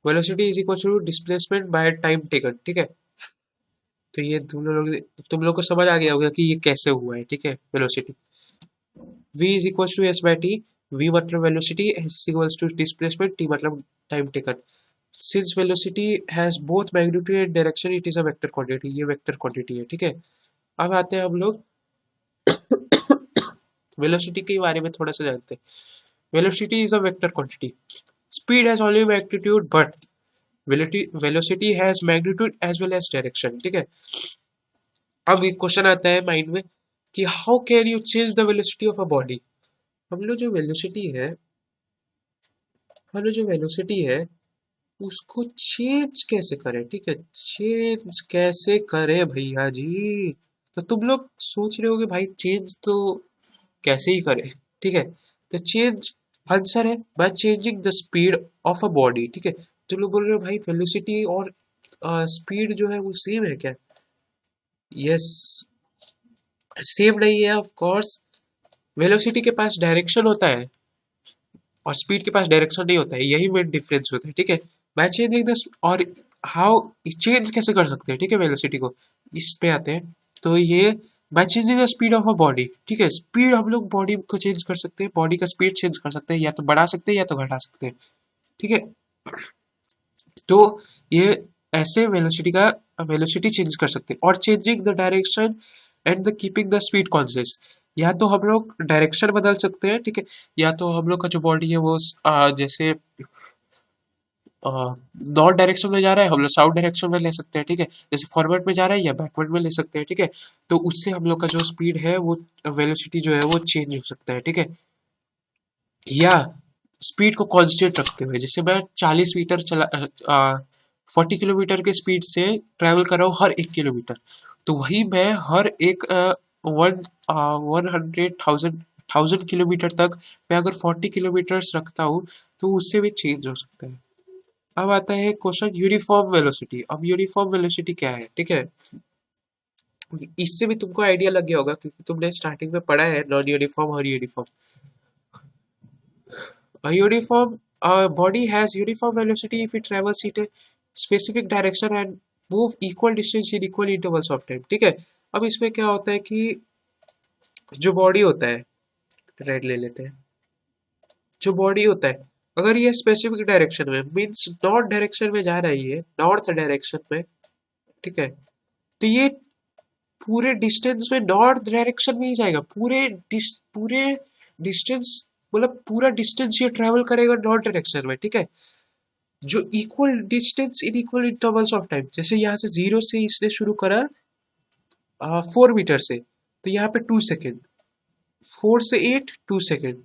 Velocity is equal to displacement by time taken, ठीक है। तो ये तुम लोग को समझ आ गया होगा कि ये कैसे हुआ है, ठीक है। Velocity v is equal to s by t, v मतलब velocity, s is equal to displacement, t मतलब time taken. Since velocity has both magnitude and direction, it is a vector quantity, ये वेक्टर क्वांटिटी है, ठीक है। अब आते हैं हम लोग वेलोसिटी के बारे में थोड़ा सा जानते हैं। Velocity is a vector quantity, speed has only magnitude but velocity has magnitude as well as direction, ठीक है। अब एक क्वेश्चन आता है माइंड में कि how can you change the velocity of a body. हम लोग जो वेलोसिटी है हम लोग जो वेलोसिटी है उसको चेंज कैसे करें, ठीक है। चेंज कैसे करें भैया जी। तो तुम लोग सोच रहे होगे भाई चेंज तो कैसे ही करें, ठीक है। तो चेंज आंसर है by changing the speed of a body, ठीक है। तुम लोग बोल रहे हो भाई वेलोसिटी और स्पीड जो है वो सेम है क्या। यस, सेम नहीं है ऑफ कोर्स। वेलोसिटी के पास डायरेक्शन होता है और स्पीड के पास डायरेक्शन नहीं होता है, यही मेन डिफरेंस होता है, ठीक है। बाय चेंजिंग द और हाउ चेंज कैसे कर सकते हैं, ठीक है, वेलोसिटी को। इस पे आते हैं तो ये by changing the speed of a body, ठीक है। स्पीड हम लोग बॉडी को चेंज कर सकते हैं, बॉडी का स्पीड चेंज कर सकते हैं, या तो बढ़ा सकते हैं या तो घटा सकते हैं, ठीक है। तो ये ऐसे वेलोसिटी चेंज कर सकते हैं। और changing the direction and the keeping the speed conscious, या तो हम लोग डायरेक्शन बदल सकते हैं, ठीक है। या तो हम लोग का जो बॉडी है वो जैसे नॉर्थ डायरेक्शन में जा रहा है, हम लोग साउथ डायरेक्शन में ले सकते हैं, ठीक है। जैसे फॉरवर्ड में जा रहा है या बैकवर्ड में ले सकते हैं, ठीक है। तो उससे हम लोग का जो स्पीड है वो वेलोसिटी जो है वो चेंज हो सकता है, ठीक है। या स्पीड को कांस्टेंट रखते हुए, जैसे मैं 40 मीटर 40 किलोमीटर के स्पीड से ट्रैवल कर रहा हूँ हर 1 किलोमीटर, तो वही मैं हर एक 100,000 किलोमीटर तक मैं अगर 40 किलोमीटर रखता हूँ तो उससे भी चेंज हो सकता है। अब आता है क्वेश्चन यूनिफॉर्म वेलोसिटी। अब यूनिफॉर्म वेलोसिटी क्या है, ठीक है। इससे भी तुमको आइडिया लग गया होगा क्योंकि तुमने स्टार्टिंग में पढ़ा है नॉन यूनिफॉर्म और uniform. A uniform body has uniform velocity if it travels in a specific direction and move equal distance in equal intervals of time, ठीक है। अब इसमें क्या होता है कि जो बॉडी होता है, रेड ले लेते हैं, जो बॉडी होता है अगर ये स्पेसिफिक डायरेक्शन में मीन्स नॉर्थ डायरेक्शन में जा रही है, नॉर्थ डायरेक्शन में, ठीक है, तो ये पूरे डिस्टेंस में नॉर्थ डायरेक्शन में ही जाएगा। पूरे डिस्टेंस मतलब पूरा डिस्टेंस ये ट्रेवल करेगा नॉर्थ डायरेक्शन में, ठीक है। जो equal distance in equal intervals of time, जैसे यहाँ से 0 से इसने शुरू करा 4 मीटर से, तो यहाँ पे 2 सेकेंड, 4 से 8 2 second,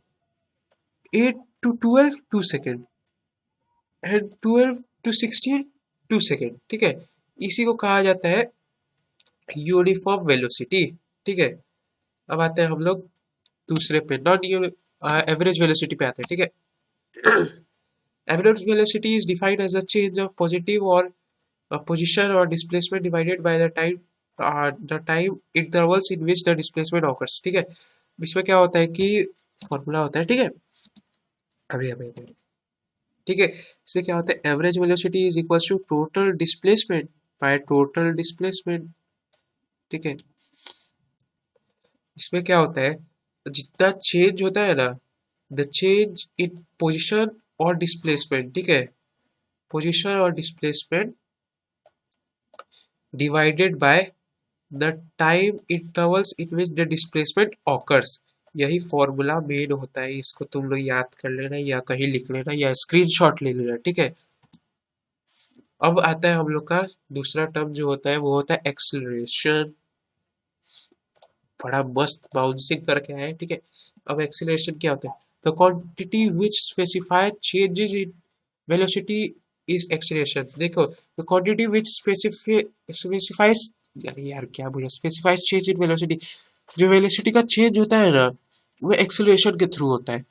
8 to 12 2 second, and 12 to 16 2 second, ठीक है। इसी को कहा जाता है यूनिफॉर्म वेलोसिटी, ठीक है। अब आते हैं हम लोग दूसरे पे, नॉन एवरेज वेलोसिटी पे आते हैं, ठीक है। Average velocity is defined as a change of positive और position or displacement divided by the time intervals in which the displacement occurs, ठीक है। इसमें क्या होता है कि फॉर्मूला होता है, ठीक है। अभी ठीक है। इसमें क्या होता है, average velocity is equal to total displacement by total displacement, ठीक है। इसमें क्या होता है, जितना चेंज होता है ना, द चेंज इन पोजिशन और डिस्प्लेसमेंट, ठीक है, पोजिशन और displacement divided by the time intervals in which the displacement occurs. यही फॉर्मूला मेन होता है, इसको तुम लोग याद कर लेना या कहीं लिख लेना या स्क्रीनशॉट ले लेना, ठीक है। अब आता है हम लोग का दूसरा टर्म जो होता है वो होता है एक्सेलरेशन। बड़ा मस्त बाउंसिंग करके आया है, ठीक है। अब एक्सेलरेशन क्या होता है, the quantity which specify changes in velocity is acceleration. देखो, द क्वांटिटी विच स्पेसिफाइज, यार क्या बोले, स्पेसिफाइज चेंज इन वेलोसिटी, जो वेलोसिटी का चेंज होता है ना वो एक्सेलरेशन के थ्रू होता है।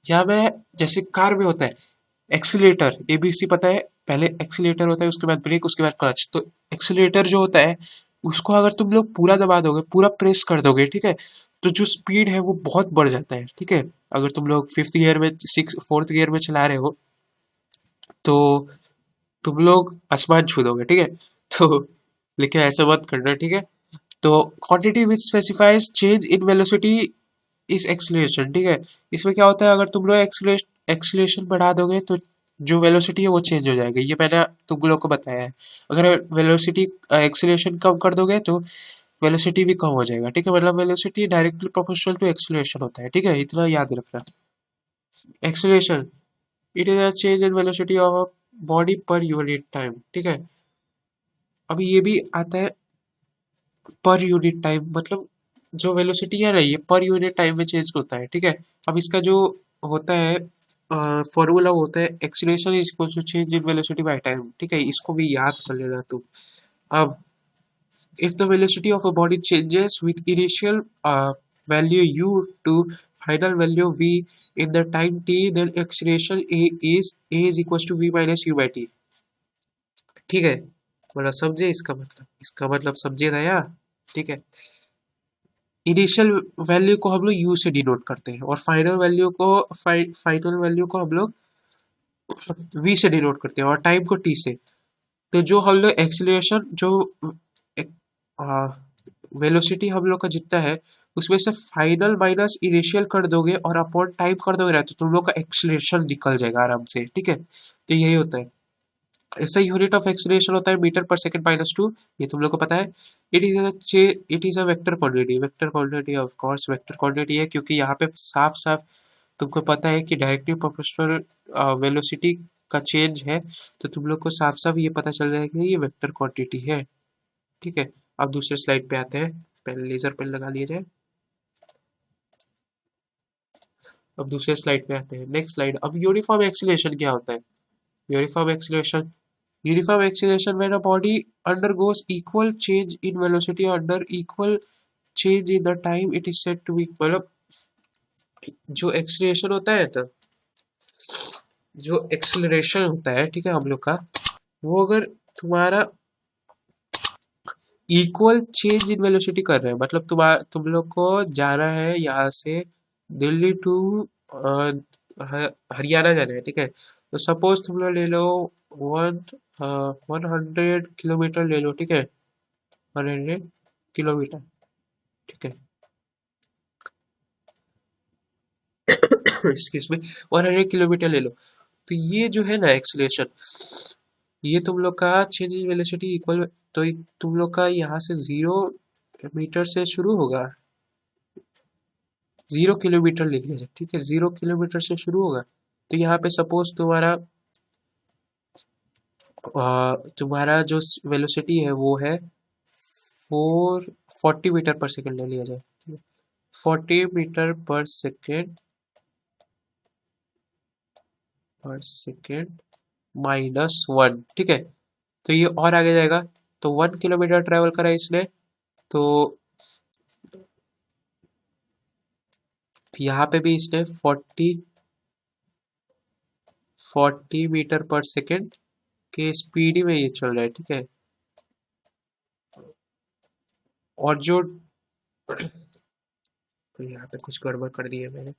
या मैं जैसे कार में होता है एक्सीलेटर, एबीसी पता है, पहले एक्सीलेटर होता है उसके बाद ब्रेक उसके बाद क्लच। तो एक्सीलेटर जो होता है उसको अगर तुम लोग पूरा दबा दोगे, पूरा प्रेस कर दोगे, ठीक है, तो जो स्पीड है वो बहुत बढ़ जाता है, ठीक है। अगर तुम लोग 5th गियर में 4th गियर में चला रहे हो तो तुम लोग आसमान छू दोगे, ठीक है। तो लेकिन ऐसा मत करना, ठीक है। तो quantity which specifies change in velocity is acceleration, ठीक है। इसमें क्या होता है, अगर तुम लोग एक्सीलरेशन बढ़ा दोगे तो जो वेलोसिटी है वो चेंज हो जाएगी, ये मैंने तुम लोग को बताया है। अगर वेलोसिटी एक्सीलरेशन कम कर दोगे तो वेलोसिटी भी कम हो जाएगा, ठीक है। मतलब velocity directly proportional to acceleration होता है, ठीक है, इतना याद रखना। Acceleration, it is a change in velocity of a body per unit time, ठीक है। अभी ये भी आता है पर यूनिट टाइम, मतलब जो वेलोसिटी है ना ये पर यूनिट टाइम में चेंज होता है, ठीक है। अब इसका जो होता है फॉर्मूला होता है acceleration is equal to change in velocity by time, ठीक है, इसको भी याद कर लेना तुम। अब if the velocity of a body changes with initial value u to final value v in the time t, then acceleration a is equals to v minus u by t, ठीक है। मतलब समझे इसका मतलब समझे था यार, ठीक है। इनिशियल वैल्यू को हम लोग u से डिनोट करते हैं और फाइनल वैल्यू को हम लोग v से डिनोट करते हैं और टाइम को t से। तो जो हम लोग एक्सीलरेशन जो वेलोसिटी हम लोग का जितना है उसमें से फाइनल माइनस इनिशियल कर दोगे और अपॉन टाइम कर दोगे ना तो तुम लोग का एक्सीलरेशन निकल जाएगा आराम से, ठीक है। तो यही होता है। ऐसा यूनिट ऑफ एक्सीलरेशन होता है मीटर पर सेकंड माइनस टू, ये तुम लोग को पता है। It is a vector quantity, vector quantity of course vector quantity है, क्योंकि यहाँ पे साफ साफ तुमको पता है कि डायरेक्टली प्रोपोर्शनल वेलोसिटी का चेंज है, तो तुम लोग को साफ साफ ये पता चल जाएगा कि ये वेक्टर क्वांटिटी है, ठीक है। अब दूसरे स्लाइड पे आते हैं, पहले लेजर पेन लगा लिया जाए। अब दूसरे स्लाइड पे आते हैं, नेक्स्ट स्लाइड। अब यूनिफॉर्म एक्सीलरेशन क्या होता है? Uniform acceleration, uniform acceleration when a body undergoes equal change in velocity under equal change in the time it is said to be, मतलब जो एक्सीलरेशन होता है ना, जो एक्सीलरेशन होता है, ठीक है, हम लोग का वो अगर तुम्हारा इक्वल चेंज इन वेलोसिटी कर रहे हैं, मतलब तुम लोग को जाना है यहाँ से दिल्ली टू हरियाणा जाना है, ठीक है। तो सपोज तुम लोग ले लो वन 100 किलोमीटर ले लो, ठीक है, 100 किलोमीटर, ठीक है। एक्सक्यूज मी, 100 किलोमीटर ले लो। तो ये जो है ना एक्सीलरेशन, ये तुम लोग का चेंज इन वेलोसिटी इक्वल, तो तुम लोग का यहाँ से 0 मीटर से शुरू होगा, 0 किलोमीटर ले लिया जाए, ठीक है, 0 किलोमीटर से शुरू होगा। तो यहाँ पे सपोज तुम्हारा जो वेलोसिटी है वो है 40 मीटर पर सेकेंड ले लिया जाए, ठीक है, 40 मीटर पर सेकेंड -1, ठीक है। तो ये और आगे जाएगा, तो 1 किलोमीटर ट्रेवल करा इसने, तो यहाँ पे भी इसने 40 मीटर पर सेकेंड के स्पीड में ये चल रहा है, ठीक है। और जो तो यहाँ पे कुछ गड़बड़ कर दी है मैंने,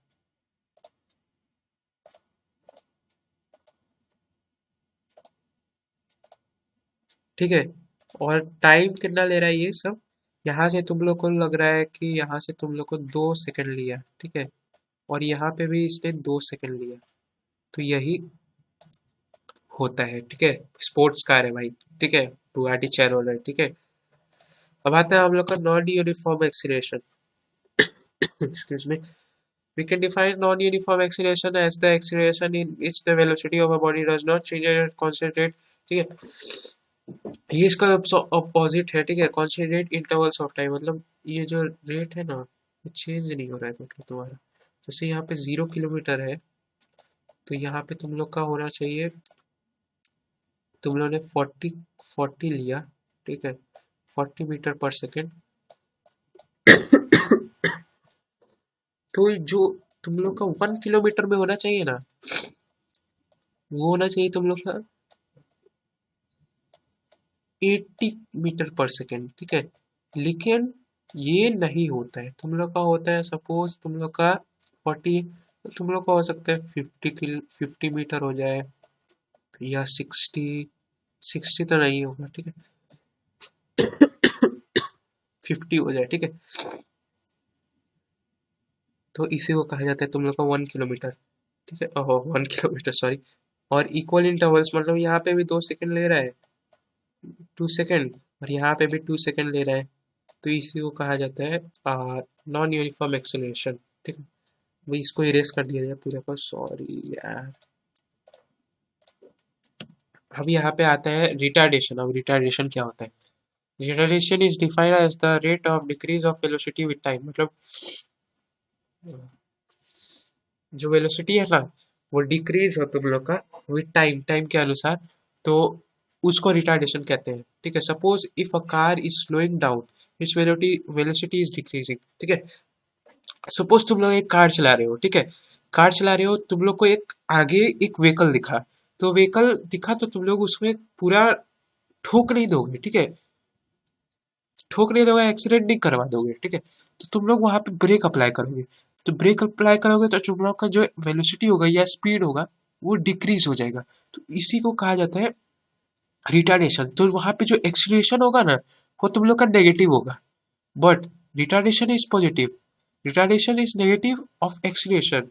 ठीक है। और टाइम कितना ले रहा है ये सब, यहाँ से तुम लोग को लग रहा है कि यहाँ से तुम लोग को 2 सेकंड लिया, ठीक है, और यहाँ पे भी इसने 2 सेकंड लिया। तो यही होता है, ठीक है। स्पोर्ट्स कार है भाई, ठीक है, बुगाटी चैरोल है, ठीक है। अब आता है हम लोग का non uniform acceleration. Excuse me, we can define non-uniform acceleration as the acceleration in which the velocity of a body does not change at constant rate, ठीक है। ये इसका अपोजिट है, ठीक है, constant rate intervals of time, मतलब ये जो रेट है ना ये चेंज नहीं हो रहा है, मतलब तुम्हारा जैसे यहाँ पे 0 किलोमीटर है तो यहाँ पे तुम लोग का होना चाहिए, तुम लोग ने 40 लिया, ठीक है, 40 मीटर पर सेकेंड। तो जो तुम लोग का 1 किलोमीटर में होना चाहिए ना, वो होना चाहिए तुम लोग का 80 मीटर पर सेकेंड, ठीक है। लेकिन ये नहीं होता है, तुम लोग का होता है सपोज तुम लोग का 40, तुम लोग का हो सकता है 50 मीटर हो जाए या 60 60 तो नहीं होगा, ठीक है, 50 हो जाए, ठीक है। तो इसी को कहा जाता है तुम लोग का 1 किलोमीटर, ठीक है, ओहो 1 किलोमीटर सॉरी। और इक्वल इंटरवल्स मतलब यहाँ पे भी 2 सेकंड ले रहा है, 2 सेकंड, और यहाँ पे भी 2 सेकंड ले रहा है, तो इसी को कहा जाता है नॉन यूनिफॉर्म एक्सेलरेशन, ठीक है। भाई इसको इरेज कर दिया जाए पूरा का, सॉरी यार। अब यहाँ पे आता है रिटार्डेशन। अब रिटार्डेशन क्या होता है? Retardation is defined as the rate of decrease of velocity with time, मतलब जो वेलोसिटी है ना वो डिक्रीज हो तुम लोग का विद टाइम, टाइम के अनुसार, तो उसको रिटार्डेशन कहते हैं, ठीक है। Suppose if a car is slowing down, इस वेलोसिटी इज डिक्रीजिंग, ठीक है। सपोज तुम लोग एक कार चला रहे हो, ठीक है, कार चला रहे हो, तुम लोग को एक आगे एक व्हीकल दिखा, तो व्हीकल दिखा तो तुम लोग उसमें पूरा ठोक नहीं दोगे, ठीक है, ठोक नहीं दोगे, एक्सीडेंट नहीं करवा दोगे, ठीक है, तो तुम लोग वहां पे ब्रेक अप्लाई करोगे। तो ब्रेक अप्लाई करोगे तो तुम लोग का जो वेलोसिटी होगा या स्पीड होगा वो डिक्रीज हो जाएगा, तो इसी को कहा जाता है रिटार्डेशन। तो वहां पे जो एक्सीलरेशन होगा ना वो तुम लोग का नेगेटिव होगा, but retardation is positive, retardation is negative of acceleration,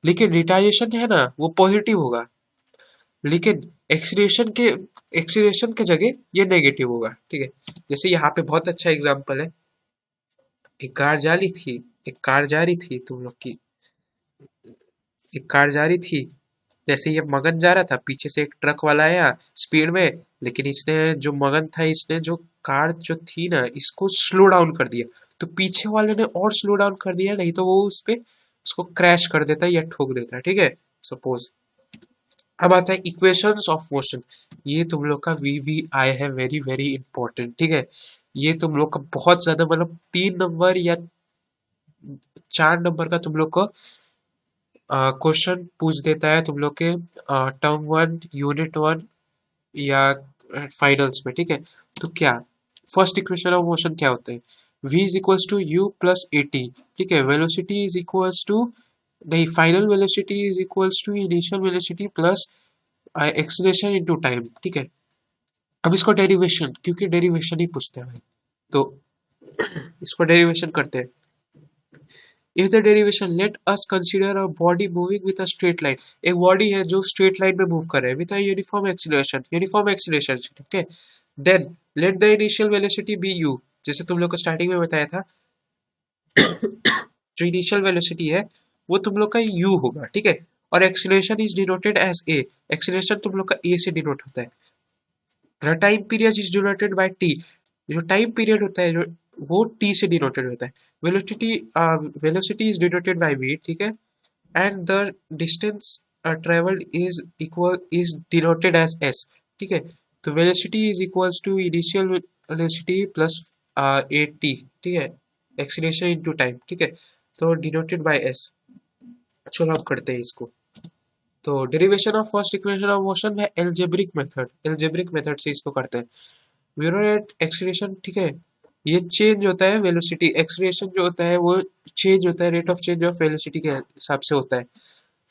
लेकिन रिटार्डेशन है ना वो पॉजिटिव होगा, लेकिन एक्सीलरेशन के जगह ये नेगेटिव होगा, ठीक है। जैसे यहाँ पे बहुत अच्छा एग्जांपल है, एक कार जा रही थी, एक कार जा रही थी तुम लोग की, एक कार जा रही थी, जैसे ये मगन जा रहा था, पीछे से एक ट्रक वाला आया स्पीड में, लेकिन इसने जो मगन था, इसने जो कार जो थी ना इसको स्लो डाउन कर दिया, तो पीछे वाले ने और स्लो डाउन कर दिया, नहीं तो वो उस पे उसको क्रैश कर देता है या ठोक देता है, ठीक है, सपोज। अब आता है इक्वेशंस ऑफ मोशन। ये तुम लोग का VVI है, वेरी वेरी इंपॉर्टेंट, ठीक है। ये तुम लोग का बहुत ज्यादा मतलब 3 नंबर या 4 नंबर का तुम लोग को क्वेश्चन पूछ देता है तुम लोग के टर्म 1 यूनिट 1 या फाइनल्स में, ठीक है। तो क्या फर्स्ट इक्वेशन ऑफ मोशन क्या होता है? v is equals to you plus A T, ठीक है। वेलोसिटी इज इक्वल्स टू, नहीं, final velocity is equals to initial velocity plus acceleration into time, ठीक है। अब इसको डेरिवेशन, क्योंकि डेरिवेशन ही पूछते हैं भाई, तो इसको डेरिवेशन करते हैं। If the derivation, let us consider a body moving with a straight line. एक बॉडी है जो स्ट्रेट लाइन में मूव कर रहा है with a uniform acceleration, ठीक है। Then let the initial velocity be u, जैसे तुम लोग को स्टार्टिंग में बताया था, जो इनिशियल वेलोसिटी है वो तुम लोग का u होगा, ठीक है। और acceleration is denoted as a, acceleration तुम लोग का a से डिनोट होता है। The time period is denoted by t, जो टाइम पीरियड होता है जो वो t से डिनोटेड होता है। Velocity is denoted by v, ठीक है। And the distance travelled is denoted as s, ठीक है। तो velocity is equals to initial velocity plus A T, ठीक है, एक्सीलरेशन इनटू टाइम, ठीक है। तो डिनोटेड बाय s। चलो हम करते हैं इसको। तो derivation of first equation of motion में एल्जेब्रिक मेथड से इसको करते हैं। वीरो रेट एक्सीलरेशन, ठीक है, ये चेंज होता है वेलोसिटी, एक्सीलरेशन जो होता है वो चेंज होता है rate of change of velocity के हिसाब से होता है।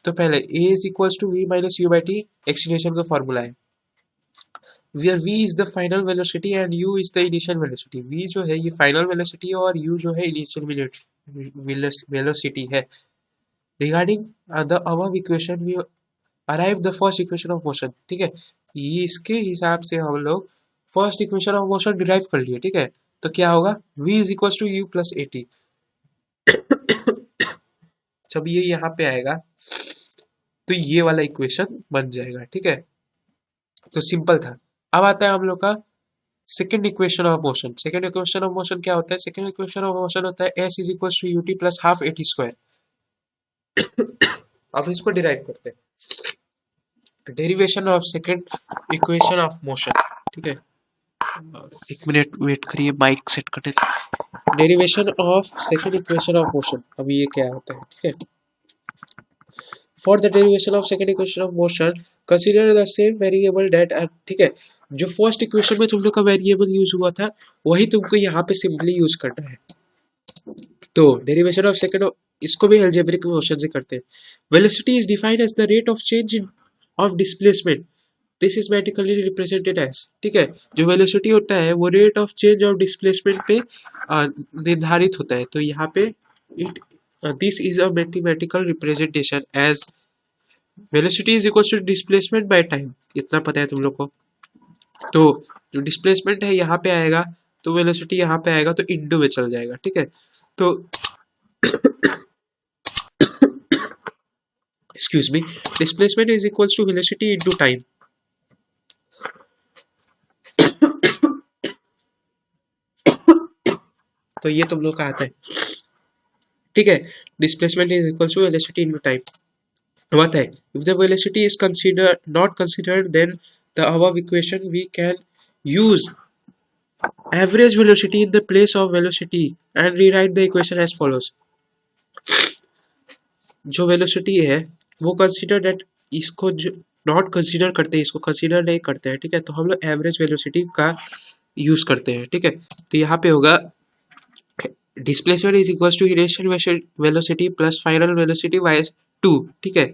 तो पहले a is equals to v minus u by t, acceleration का फॉर्मूला है, where v is the final velocity and u is the initial velocity। v जो है ये फाइनल वेलोसिटी है और u जो है इनिशियल वेलोसिटी है। Regarding the above equation we arrive the first equation of motion, ठीक है। ये इसके हिसाब से हम लोग first equation of motion derive कर लिए, ठीक है। तो क्या होगा, v is equal to you plus A t. जब ये यहाँ पे आएगा तो ये वाला इक्वेशन बन जाएगा, ठीक है। तो सिंपल था। अब आता है हम लोग का second equation of motion. Second equation of motion क्या होता है? सेकेंड इक्वेशन ऑफ मोशन होता है s is equal to u t plus half a t square. अब इसको डिराइव करते हैं, derivation of second equation of motion, ठीक है। एक मिनट वेट करिए, माइक सेट करने दीजिए। Derivation of second equation of motion, अब ये क्या होता है, ठीक है। For the derivation of second equation of motion consider the same variable that, ठीक है। जो फर्स्ट इक्वेशन में तुम लोग का वेरिएबल यूज हुआ था वही तुमको यहाँ पे सिंपली यूज करना है। तो डेरिवेशन ऑफ सेकेंड, इसको भी अलजेब्रिक मोशन से करते हैं। Velocity is defined as the rate of change of displacement, this is mathematically represented as, ठीक है। जो वेलोसिटी होता है वो rate of change of displacement पे निर्धारित होता है। तो यहाँ पे it this is a mathematical representation as velocity is equal to displacement by time, इतना पता है तुम लोग को। तो जो डिस्प्लेसमेंट है यहाँ पे आएगा, तो वेलोसिटी यहाँ पे आएगा, तो इंटू में चल जाएगा, ठीक है। तो excuse me, displacement is equal to velocity into time. तो ये तुम लोग का आता है, ठीक है। Displacement is equal to velocity into time. what है, if the velocity is not considered, then the above equation we can use average velocity in the place of velocity and rewrite the equation as follows। जो velocity है वो consider date, इसको जो not consider करते हैं, इसको consider नहीं करते हैं, ठीक है। तो हम लोग एवरेज वेलोसिटी का यूज करते हैं, ठीक है। तो यहाँ पे होगा displacement is equal to initial velocity plus final velocity by 2, ठीक है,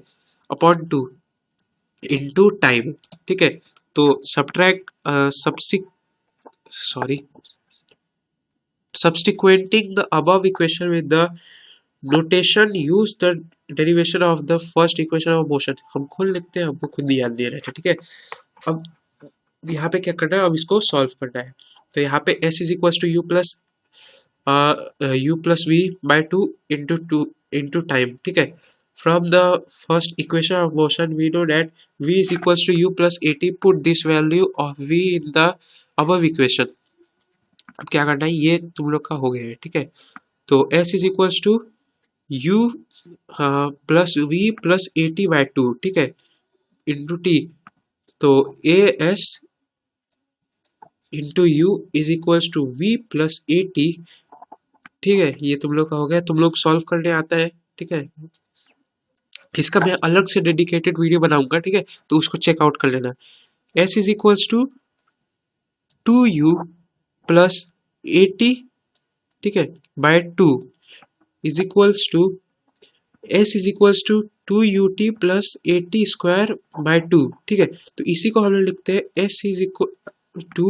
अपॉन 2 इनटू टाइम, ठीक है। तो subtract subsequenting the above equation with the notation use the derivation of the first equation of motion। हम खुद लिखते हैं, हमको खुद याद नहीं रहता, ठीक है। अब यहाँ पे क्या करना है, अब इसको सॉल्व करना है। तो यहाँ पे s is equal to u plus v by 2 into time, ठीक है। From the first equation of motion, we know that v is equals to u plus at. Put this value of v in the above equation। अब क्या करना है, ये तुम लोग का हो गया है, ठीक है। तो s is equals to u plus v plus A t by 2, ठीक है, इंटू टी। तो a s into u is equals to v plus A T, ठीक है। ये तुम लोग का हो गया, तुम लोग सॉल्व करने आता है, ठीक है। इसका मैं अलग से डेडिकेटेड वीडियो बनाऊंगा, ठीक है, तो उसको चेकआउट कर लेना। s is equals to 2u plus 80, ठीक है, by 2 is equals to s is equals to 2ut plus 80 square by 2, ठीक है। तो इसी को हम लोग लिखते हैं s is equal to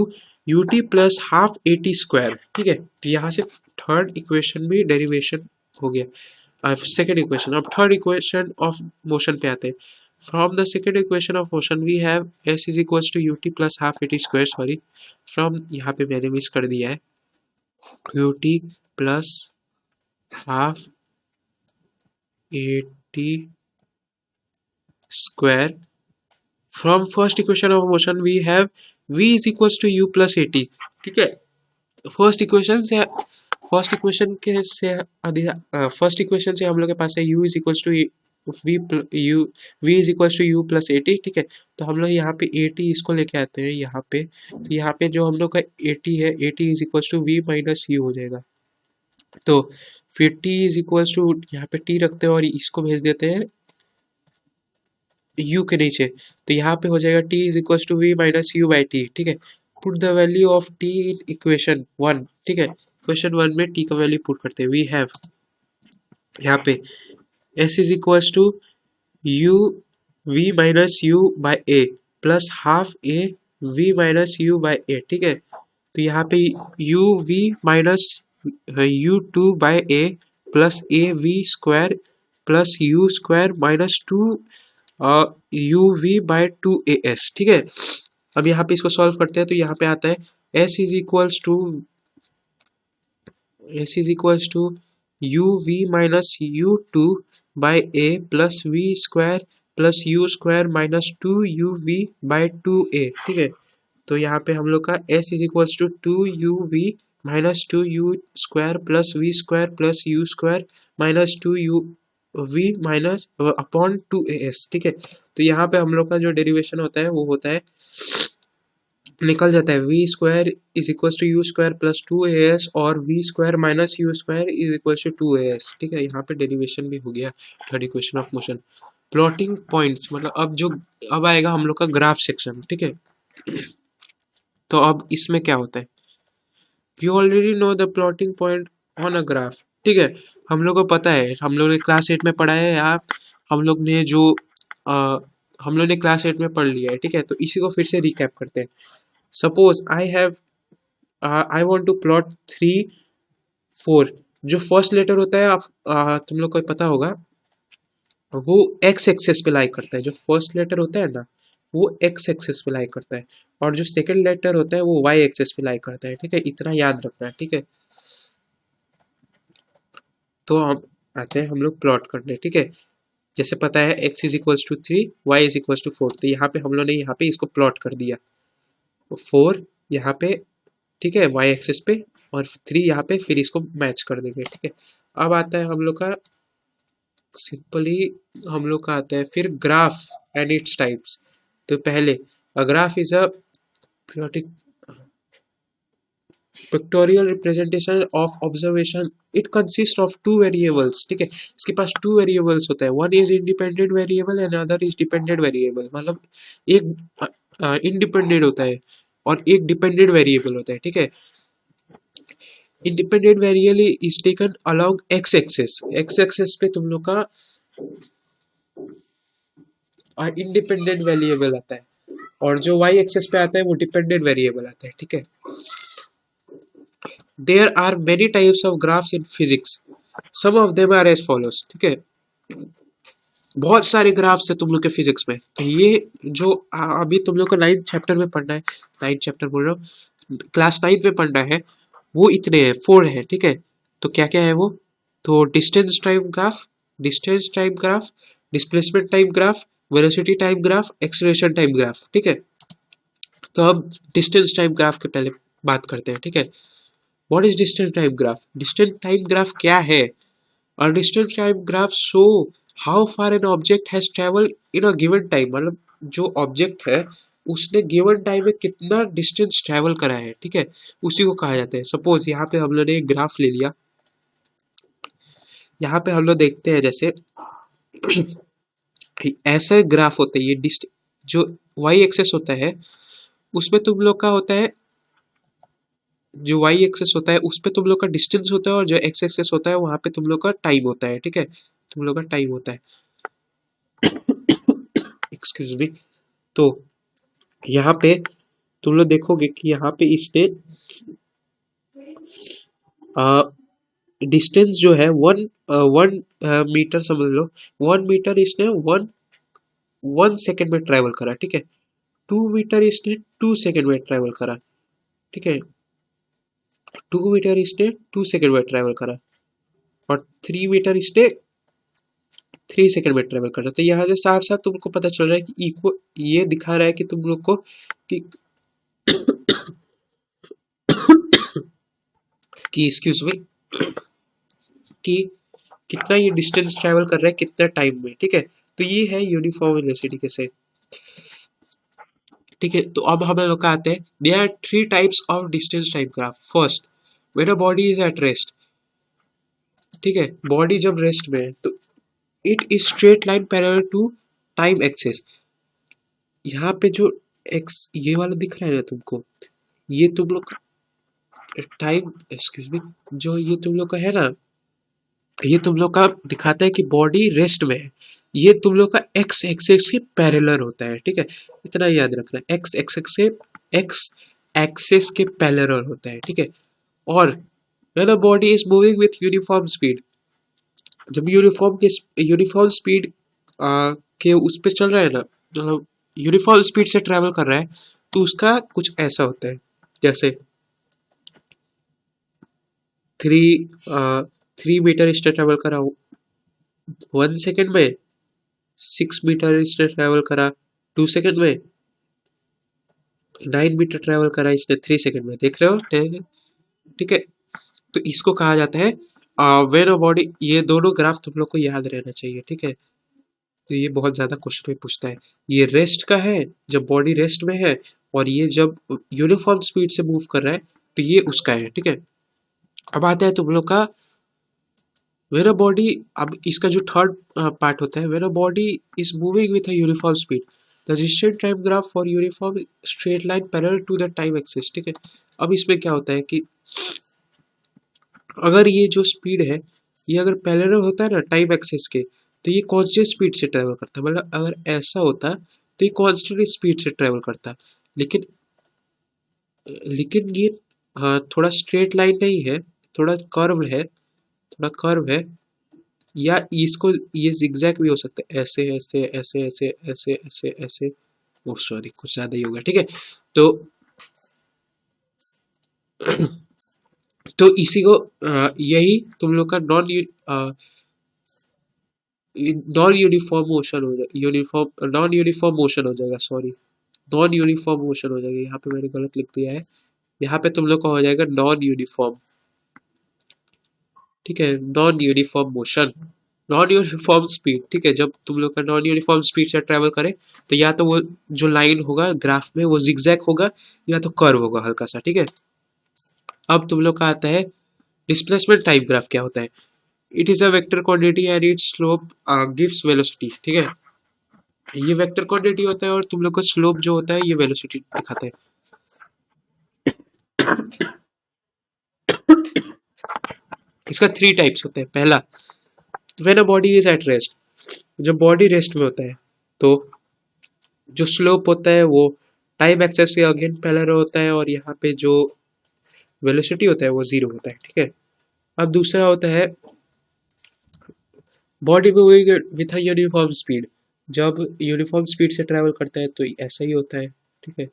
ut plus half 80 square, ठीक है। तो यहाँ से थर्ड इक्वेशन में डेरिवेशन हो गया। सेकेंड इक्वेशन, अब थर्ड इक्वेशन ऑफ मोशन पे आते हैं। From the second equation of motion we have s is equals to ut plus half 80 square, sorry, from, यहाँ पे मैंने मिस कर दिया है, ut plus half 80 square। From first equation of motion we have v is equals to u plus 80, ठीक है। First equation से हम लोग के पास है u is equals to v is equals to u plus 80, ठीक है। तो हम लोग यहाँ पे 80 इसको लेके आते हैं यहाँ पे, तो यहाँ पे जो हम लोग का 80 है, 80 is equals to v minus u हो जाएगा। तो फिर t इज इक्वल्स टू, यहाँ पे t रखते हैं और इसको भेज देते हैं u के नीचे, तो यहाँ पे हो जाएगा t is equals to v minus u by t, ठीक है। Put the value of t in equation 1, ठीक है। इक्वेशन 1 में t का वैल्यू पुट करते हैं। वी हैव यहाँ पे s is equals to u v minus u by A plus half a v minus u by A, ठीक है। तो यहाँ पे u v minus u2 by A plus A V square plus u square minus 2 u v by 2as, ठीक है। अब यहाँ पे इसको सॉल्व करते हैं, तो यहाँ पे आता है s is equals to u v minus u2 by A plus v square plus u square minus 2 u v by 2a, ठीक है। तो यहाँ पे हम लोग का s is equals to 2 u v minus 2 u square plus v square plus u square minus 2 u v minus upon 2as, ठीक है। तो यहाँ पे हम लोग का जो डेरिवेशन होता है वो होता है, निकल जाता है v square is equals to u square plus 2as और v square minus u square is equals to 2as, ठीक है। यहाँ पे डेरिवेशन भी हो गया third equation of motion. Plotting points, मतलब अब आएगा हम लोग का ग्राफ सेक्शन, ठीक है। तो अब इसमें क्या होता है, we already know the plotting point on a graph, ठीक है। हम लोग को पता है, हम लोग ने क्लास 8 में पढ़ा है, या हम लोग ने जो हम लोग ने क्लास 8 में पढ़ लिया है, ठीक है। तो इसी को फिर से रिकैप करते हैं। Suppose I want to plot 3 4। जो फर्स्ट लेटर होता है, आप तुम लोग को पता होगा, वो एक्स एक्सेस पे लाई करता है। जो फर्स्ट लेटर होता है ना, वो एक्स एक्सेस पे लाई करता है, और जो सेकंड लेटर होता है वो वाई एक्सेस पे लाई करता है, ठीक है। इतना याद रखना है, ठीक है। तो हम आते हैं हम लोग प्लॉट करने, ठीक है। जैसे पता है x is equals to 3, y is equals to 4, तो यहाँ पे हम लोग ने यहाँ पे इसको प्लॉट कर दिया। 4 यहाँ पे, ठीक है, वाई एक्सेस पे, और 3 यहाँ पे, फिर इसको मैच कर देंगे, ठीक है। अब आता है हम लोग का सिंपली, हम लोग का आता है फिर ग्राफ एंड इट्स टाइप्स। तो पहले a graph is a periodic pictorial representation of observation. It consist of 2 variables, ठीक है। इसके पास 2 वेरिएबल्स होता है, one is independent variable and other is dependent variable. मतलब एक इंडिपेंडेंट होता है और एक डिपेंडेंट वेरिएबल होता है, ठीक है। Independent variable is taken along x axis. X axis पे तुम लोग का इंडिपेंडेंट वेरिएबल आता है, और जो वाई एक्सेस पे आता है वो डिपेंडेंट वेरिएबल आता है, ठीक है। There are many types of graphs in physics. Some of them are as follows, ठीक है। बहुत सारे ग्राफ्स है तुम लोग के फिजिक्स में। तो ये जो अभी तुम लोग को 9th चैप्टर में पढ़ना है, 9th चैप्टर बोल रहा हूँ, क्लास 9th में पढ़ना है, वो इतने हैं, 4 है, ठीक है। तो क्या क्या है वो, तो distance type graph, distance type graph, displacement type graph, velocity type graph, acceleration type graph, ठीक है। तो अब डिस्टेंस टाइप ग्राफ के पहले बात करते हैं, ठीक है। What is distance type graph? Distance type graph क्या है? A distance type graph show how far an object has traveled in a given time. मतलब जो ऑब्जेक्ट है उसने गिवन टाइम में कितना डिस्टेंस ट्रैवल करा है, ठीक है, उसी को कहा जाता है। सपोज यहाँ पे हम लोग ने एक ग्राफ ले लिया, यहाँ पे हम लोग देखते हैं जैसे ऐसे ग्राफ होते हैं, ये जो वाई एक्सेस होता है उसमें तुम लोग का होता है, जो वाई एक्सेस होता है उस पे तुम लोग का डिस्टेंस होता है, और जो एक्स एक्सेस होता है वहां पे तुम लोग का टाइम होता है, ठीक है। तुम लोग का टाइम होता है, एक्सक्यूज मी। तो यहाँ पे तुम लोग देखोगे कि यहाँ पे इसने डिस्टेंस जो है वन मीटर समझ लो, 1 मीटर इसने वन सेकेंड में ट्रेवल करा, ठीक है। 2 मीटर इसने 2 सेकेंड में ट्रेवल करा, ठीक है। 2 मीटर इसने 2 सेकेंड में ट्रेवल करा, और 3 मीटर इसने 3 सेकेंड में ट्रेवल करना। तो यहाँ से साफ साफ तुमको पता चल रहा है कि इक्वल, ये दिखा रहा है कि तुम लोग को कि एक्सक्यूज मी, कि कितना ये डिस्टेंस ट्रैवल कर रहा है कितना टाइम में, ठीक है। तो ये है यूनिफॉर्म वेलोसिटी के से, ठीक है। तो अब हम लोग आते हैं, there are 3 types of distance type graph. First, when a body is at rest, ठीक है, बॉडी जब रेस्ट में है तो it is straight line parallel to time axis. यहाँ पे जो एक्स ये वाला दिख रहा है ना तुमको, ये तुम लोग टाइम, एक्सक्यूज मी, जो ये तुम लोग का है ना, ये तुम लोग का दिखाता है कि बॉडी रेस्ट में है। ये तुम लोग का एक्स एक्सेस के पैरेलल होता है, ठीक है। इतना याद रखना, एक्स एक्सेस के पैरेलल होता है, ठीक है। और when a body is moving with uniform speed, जब यूनिफॉर्म स्पीड के उस पे चल रहा है ना, मतलब यूनिफॉर्म स्पीड से ट्रेवल कर रहा है, तो उसका कुछ ऐसा होता है, जैसे 3 मीटर इसने ट्रेवल करा 1 सेकेंड में, 6 मीटर इसने ट्रेवल करा 2 सेकेंड में, 9 मीटर ट्रेवल करा इसने 3 सेकेंड में। देख रहे हो, ठीक है। तो इसको कहा जाता है व्हेन अ बॉडी, ये दोनों ग्राफ तुम लोग को याद रहना चाहिए, ठीक है। तो ये बहुत ज्यादा क्वेश्चन में पूछता है। ये रेस्ट का है, जब बॉडी रेस्ट में है, और ये जब यूनिफॉर्म स्पीड से मूव कर रहा है तो ये उसका है, ठीक है। अब आता है तुम लोग का व्हेन अ बॉडी, अब इसका जो थर्ड पार्ट होता है, when a body is moving with a uniform speed, the distance time graph for uniform straight line parallel to the time axis, ठीक है। अब इसमें क्या होता है कि अगर ये जो स्पीड है ये अगर पैरेलल होता है ना टाइम एक्सिस के, तो ये कांस्टेंट स्पीड से ट्रेवल करता है, मतलब अगर ऐसा होता तो ये कांस्टेंट स्पीड से ट्रेवल करता, लेकिन लेकिन ये थोड़ा स्ट्रेट लाइन नहीं है, थोड़ा कर्व है, थोड़ा कर्व है, या इसको ये जिगजैग भी हो सकता है, ऐसे ऐसे ऐसे ऐसे ऐसे ऐसे ऐसे। ओ सॉरी, कुछ ज्यादा ही हो गया, ठीक है। तो तो इसी को यही तुम लोग का नॉन यूनिफॉर्म मोशन हो जाएगा, यूनिफॉर्म नॉन यूनिफॉर्म मोशन हो जाएगा, सॉरी, नॉन यूनिफॉर्म मोशन हो जाएगा। यहाँ पे मैंने गलत लिख दिया है, यहाँ पे तुम लोग का हो जाएगा नॉन यूनिफॉर्म, ठीक है, non uniform motion, non uniform speed, ठीक है। जब तुम लोग का नॉन यूनिफॉर्म स्पीड से ट्रेवल करे तो या तो वो जो लाइन होगा ग्राफ में वो जिगजैग होगा, या तो कर्व होगा हल्का सा, ठीक है। अब तुम लोग का आता है डिस्प्लेसमेंट टाइप ग्राफ। क्या होता है? It is a vector quantity and it's slope gives velocity, ठीक है। ये वेक्टर क्वांटिटी होता है और तुम लोग का स्लोप जो होता है ये वेलोसिटी दिखाता है। इसका 3 टाइप्स होते हैं। पहला, when a body is at rest, जब बॉडी रेस्ट में होता है तो जो स्लोप होता है वो टाइम एक्सेस के अगेन पैरेलल होता है, और यहाँ पे जो वेलोसिटी होता है वो 0 होता है, ठीक है। अब दूसरा होता है body moving with a uniform speed, जब यूनिफॉर्म स्पीड से ट्रैवल करता है तो ऐसा ही होता है, ठीक है।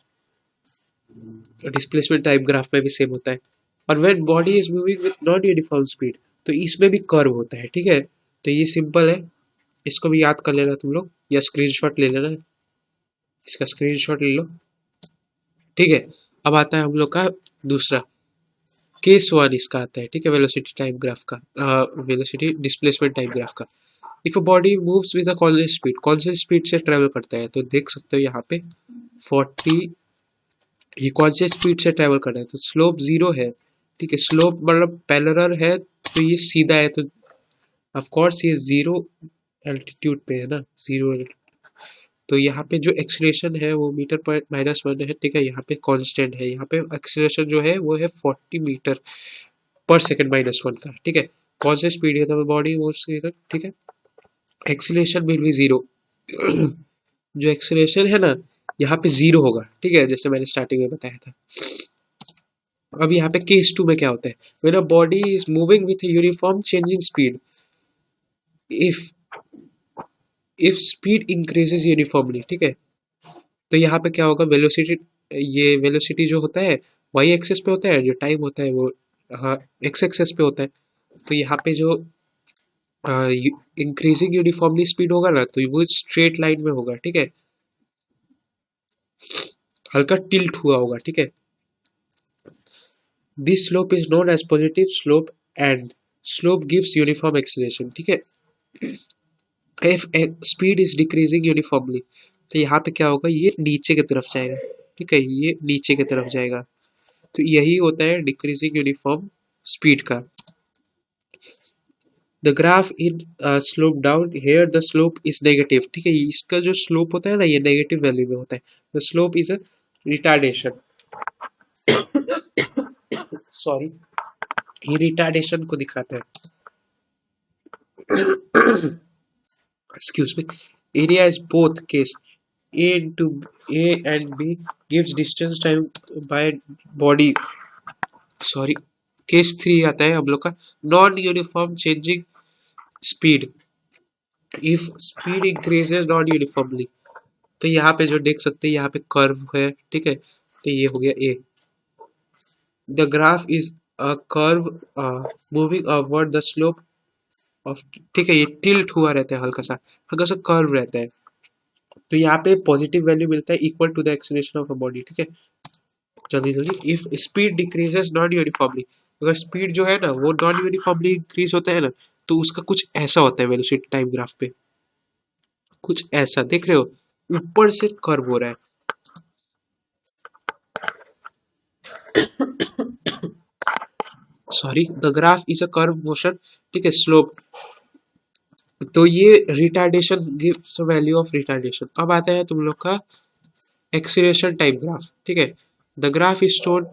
डिस्प्लेसमेंट टाइप ग्राफ में भी सेम होता है। और when body is moving with non uniform speed, तो इसमें भी कर्व होता है, ठीक है। तो ये सिंपल है, इसको भी याद कर लेना तुम लोग, या स्क्रीनशॉट ले लेना, इसका स्क्रीनशॉट ले लो, ठीक है। अब आता है हम लोग का दूसरा केस 1, इसका आता है, ठीक है, वेलोसिटी टाइप ग्राफ का, वेलोसिटी डिस्प्लेसमेंट टाइप ग्राफ का। If a body moves with a constant speed, constant speed से ट्रेवल करता है, तो देख सकते हो यहाँ पे 40, ये कांस्टेंट स्पीड से ट्रेवल कर रहा है तो स्लोप 0 है, ठीक है। स्लोप मतलब पैरेलल है तो ये सीधा है, तो ऑफ कोर्स ये 0 एल्टीट्यूड पे है ना, 0। तो यहाँ पे जो एक्सीलरेशन है वो मीटर पर -1 है, ठीक है। यहाँ पे कांस्टेंट है, यहाँ पे एक्सीलरेशन जो है वो है 40 मीटर पर सेकंड -1 का, ठीक है। कांस्टेंट स्पीड है तो बॉडी वो, ठीक है। एक्सीलरेशन विल बी 0, जो एक्सीलरेशन है ना यहाँ पे 0 होगा, ठीक है, जैसे मैंने स्टार्टिंग में बताया था। अब यहाँ पे केस 2 में क्या होता है? When a body is moving with uniform change in speed, if if speed increases uniformly, ठीक है। तो यहाँ पे क्या होगा, वेलोसिटी, ये वेलोसिटी जो होता है वाई एक्सेस पे होता है, जो टाइम होता है वो हाँ एक्स एक्सेस पे होता है। तो यहाँ पे जो इंक्रीजिंग यूनिफॉर्मली स्पीड होगा ना तो वो स्ट्रेट लाइन में होगा, ठीक है, हल्का टिल्ट हुआ होगा, ठीक है। This slope is known as positive slope and slope gives uniform acceleration, ठीक है। If speed is decreasing uniformly, तो यहाँ पे क्या होगा, ये नीचे की तरफ जाएगा, ठीक है, ये नीचे की तरफ जाएगा। तो यही होता है डिक्रीजिंग यूनिफॉर्म स्पीड का। The graph in slope down, here the slope is negative, ठीक है। इसका जो स्लोप होता है ना ये नेगेटिव वैल्यू में होता है। The slope is a retardation, sorry, ये रिटार्डेशन को दिखाता है। Excuse me. Area is both case A and B gives distance time by body, sorry, case 3 आता है हम लोग का non uniform changing speed, if speed increases non uniformly. तो यहाँ पे जो देख सकते हैं यहाँ पे कर्व है, ठीक है। तो ये हो गया A, the graph is a curve moving upward, the slope of, ठीक है, ये टिल्ट हुआ रहता है, हल्का सा कर्व रहता है। तो यहाँ पे पॉजिटिव वैल्यू मिलता है equal to the acceleration of a body, ठीक है। जल्दी जल्दी, if speed decreases non uniformly, अगर स्पीड जो है ना वो नॉन यूनिफॉर्मली इंक्रीज होता है ना तो उसका कुछ ऐसा होता है वेलोसिटी टाइम ग्राफ पे, कुछ ऐसा देख रहे हो, ऊपर से कर्व हो रहा है। Sorry, the graph is a curve motion, ठीक है, स्लोप। तो ये retardation gives value of retardation. अब आता है तुम लोग का एक्सीलरेशन टाइप ग्राफ, ठीक है। The graph is shown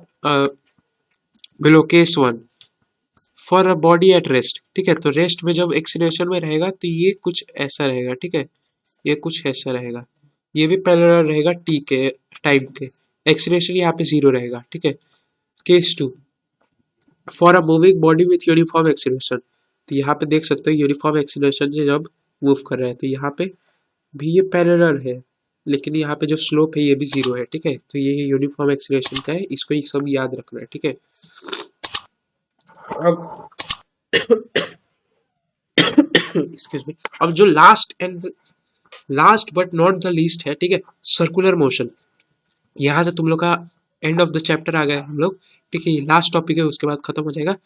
below case 1, for a body at rest, ठीक है। तो रेस्ट में जब एक्सीलरेशन में रहेगा तो ये कुछ ऐसा रहेगा, ठीक है, ये कुछ ऐसा रहेगा, ये भी पैरेलल रहेगा टी के टाइम के, एक्सीलरेशन यहाँ पे 0 रहेगा, ठीक है। Case 2, for a moving body with uniform acceleration, तो यहाँ पे देख सकते हो यूनिफॉर्म एक्सीलरेशन से जब मूव कर रहे हैं तो यहाँ पे भी ये पैरेलल है, लेकिन यहाँ पे जो स्लोप है ये भी 0 है, ठीक है। तो ये यूनिफॉर्म एक्सीलरेशन का है, इसको ये सब याद रखना है, ठीक है। अब एक्सक्यूज मी, अब जो last but not the least है, ठीक है, सर्कुलर मोशन। यहाँ से तुम लोग का एंड ऑफ द चैप्टर आ गया हम लोग, ठीक है, ये लास्ट टॉपिक है, उसके बाद खत्म हो जाएगा।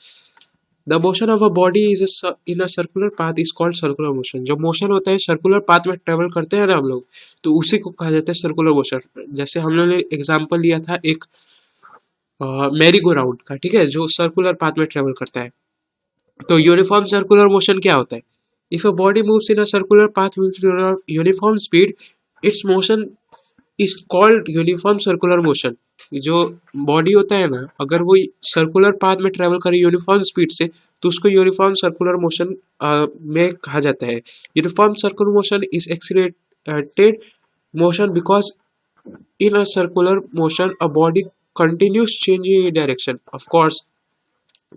The motion of a body is in a circular path is called circular motion. जब मोशन होता है सर्कुलर पाथ में ट्रेवल करते हैं ना हम लोग, तो उसी को कहा जाता है सर्कुलर मोशन। जैसे हम लोग ने एग्जाम्पल लिया था एक मैरी गो राउंड का, ठीक है, जो सर्कुलर पाथ में ट्रेवल करता है। तो यूनिफॉर्म सर्कुलर मोशन क्या होता है? If a body moves in a circular path with uniform speed, it's motion is called uniform circular motion. जो बॉडी होता है ना, अगर वो सर्कुलर पाथ में ट्रेवल करे यूनिफॉर्म स्पीड से, तो उसको यूनिफॉर्म सर्कुलर मोशन में कहा जाता है। Uniform circular motion is accelerated motion because in a circular motion a body continuous changing direction. Of course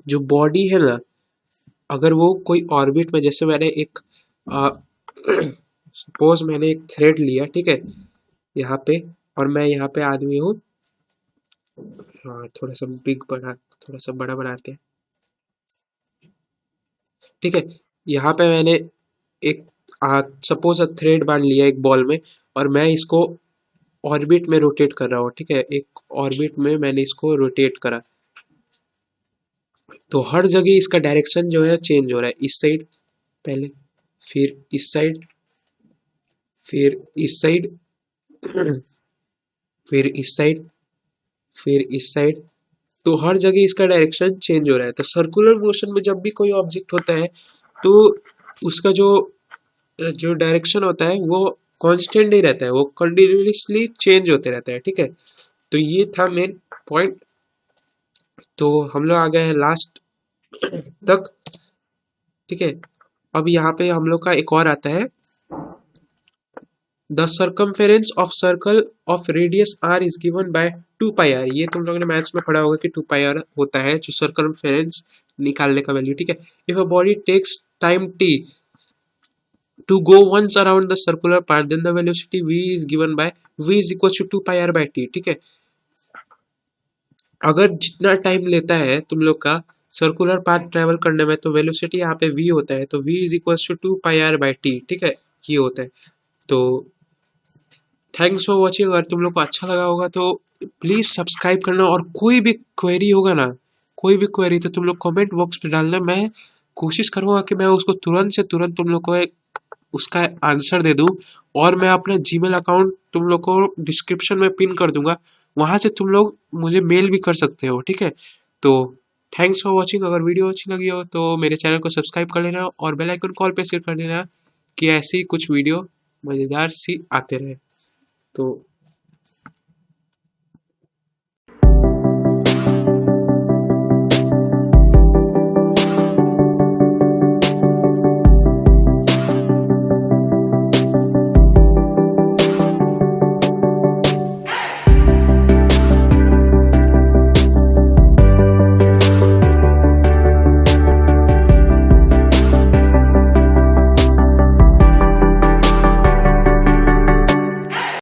जो बॉडी है ना, अगर वो कोई ऑर्बिट में, जैसे मैंने एक सपोज मैंने एक थ्रेड लिया, ठीक है, यहाँ पे, और मैं यहाँ पे आदमी हूँ, हाँ थोड़ा सा बिग बना, थोड़ा सा बड़ा बनाते हैं, ठीक है। यहाँ पे मैंने एक सपोज थ्रेड बांध लिया एक बॉल में, और मैं इसको ऑर्बिट में रोटेट कर रहा हूँ, ठीक है, एक ऑर्बिट में मैंने इसको रोटेट करा, तो हर जगह इसका डायरेक्शन जो है चेंज हो रहा है। इस साइड पहले, फिर इस साइड, फिर इस साइड, फिर इस साइड, फिर इस साइड, तो हर जगह इसका डायरेक्शन चेंज हो रहा है। तो सर्कुलर मोशन में जब भी कोई ऑब्जेक्ट होता है तो उसका जो जो डायरेक्शन होता है वो कांस्टेंट नहीं रहता है, वो कंटिन्यूसली चेंज होते रहता है, ठीक है। तो ये था मेन पॉइंट। तो हम लोग आ गए हैं लास्ट तक, ठीक है। अब यहाँ पे हम लोग का एक और आता है, the circumference of circle of radius r is given by 2 pi r. ये तुम लोगों ने मैथ्स में पढ़ा होगा कि 2 पाई आर होता है जो सर्कमफेरेंस निकालने का वैल्यू, ठीक है। If a body takes time t to go once around the circular path, then the velocity v is given by v is equals to 2 pi r by t, ठीक है। अगर जितना टाइम लेता है तुम लोग का सर्कुलर पाथ ट्रेवल करने में, तो वेलोसिटी यहाँ पे v होता है, तो v is equals to 2 pi r by t, ठीक है, ये होता है। तो थैंक्स फॉर वॉचिंग। अगर तुम लोग को अच्छा लगा होगा तो प्लीज सब्सक्राइब करना, और कोई भी क्वेरी होगा ना, कोई भी क्वेरी, तो तुम लोग कमेंट बॉक्स में डालना, मैं कोशिश करूंगा कि मैं उसको तुरंत से तुरंत तुम लोग को उसका आंसर दे दूं। और मैं अपना जीमेल अकाउंट तुम लोग को डिस्क्रिप्शन में पिन कर दूंगा, वहां से तुम लोग मुझे मेल भी कर सकते हो, ठीक है। तो थैंक्स फॉर वॉचिंग। अगर वीडियो अच्छी लगी हो तो मेरे चैनल को सब्सक्राइब कर लेना, और बेल आइकन कॉल पे सेट कर देना कि ऐसी कुछ वीडियो मज़ेदार सी आते रहे। तो